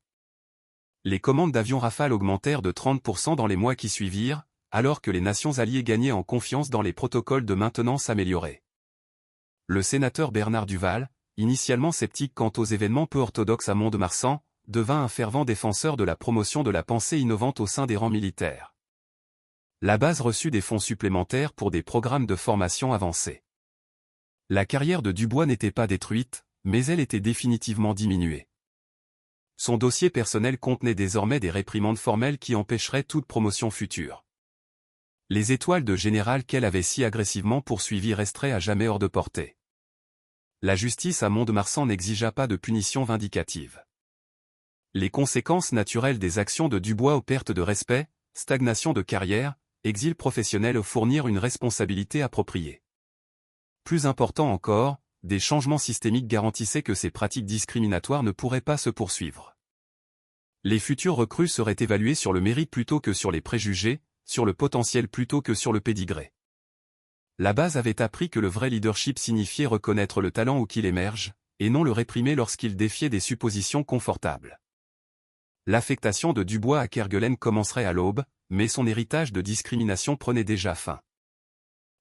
Les commandes d'avions Rafale augmentèrent de 30% dans les mois qui suivirent, alors que les nations alliées gagnaient en confiance dans les protocoles de maintenance améliorés. Le sénateur Bernard Duval, initialement sceptique quant aux événements peu orthodoxes à Mont-de-Marsan, devint un fervent défenseur de la promotion de la pensée innovante au sein des rangs militaires. La base reçut des fonds supplémentaires pour des programmes de formation avancés. La carrière de Dubois n'était pas détruite, mais elle était définitivement diminuée. Son dossier personnel contenait désormais des réprimandes formelles qui empêcheraient toute promotion future. Les étoiles de général qu'elle avait si agressivement poursuivies resteraient à jamais hors de portée. La justice à Mont-de-Marsan n'exigea pas de punition vindicative. Les conséquences naturelles des actions de Dubois aux pertes de respect, stagnation de carrière, exil professionnel fournirent une responsabilité appropriée. Plus important encore, des changements systémiques garantissaient que ces pratiques discriminatoires ne pourraient pas se poursuivre. Les futurs recrues seraient évalués sur le mérite plutôt que sur les préjugés, sur le potentiel plutôt que sur le pédigré. La base avait appris que le vrai leadership signifiait reconnaître le talent où qu'il émerge, et non le réprimer lorsqu'il défiait des suppositions confortables. L'affectation de Dubois à Kerguelen commencerait à l'aube, mais son héritage de discrimination prenait déjà fin.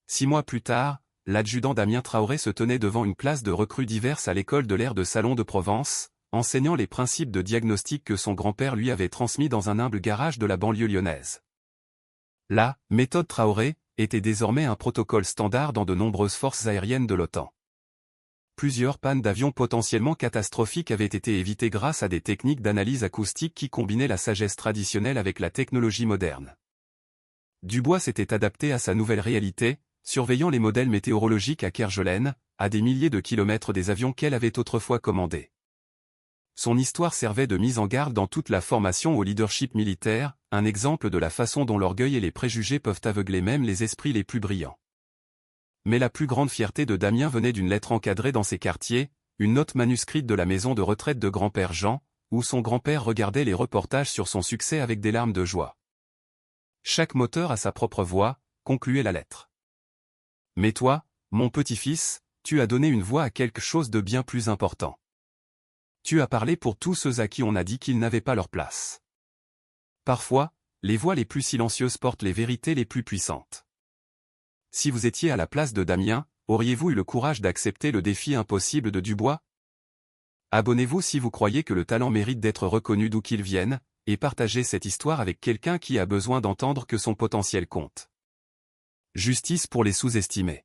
6 mois plus tard, l'adjudant Damien Traoré se tenait devant une classe de recrues diverses à l'école de l'air de Salon de Provence, enseignant les principes de diagnostic que son grand-père lui avait transmis dans un humble garage de la banlieue lyonnaise. La méthode Traoré était désormais un protocole standard dans de nombreuses forces aériennes de l'OTAN. plusieurs pannes d'avions potentiellement catastrophiques avaient été évitées grâce à des techniques d'analyse acoustique qui combinaient la sagesse traditionnelle avec la technologie moderne. Dubois s'était adapté à sa nouvelle réalité, surveillant les modèles météorologiques à Kerguelen, à des milliers de kilomètres des avions qu'elle avait autrefois commandés. Son histoire servait de mise en garde dans toute la formation au leadership militaire, un exemple de la façon dont l'orgueil et les préjugés peuvent aveugler même les esprits les plus brillants. Mais la plus grande fierté de Damien venait d'une lettre encadrée dans ses quartiers, une note manuscrite de la maison de retraite de grand-père Jean, où son grand-père regardait les reportages sur son succès avec des larmes de joie. Chaque moteur a sa propre voix, concluait la lettre. Mais toi, mon petit-fils, tu as donné une voix à quelque chose de bien plus important. Tu as parlé pour tous ceux à qui on a dit qu'ils n'avaient pas leur place. Parfois, les voix les plus silencieuses portent les vérités les plus puissantes. Si vous étiez à la place de Damien, auriez-vous eu le courage d'accepter le défi impossible de Dubois? Abonnez-vous si vous croyez que le talent mérite d'être reconnu d'où qu'il vienne, et partagez cette histoire avec quelqu'un qui a besoin d'entendre que son potentiel compte. Justice pour les sous-estimés.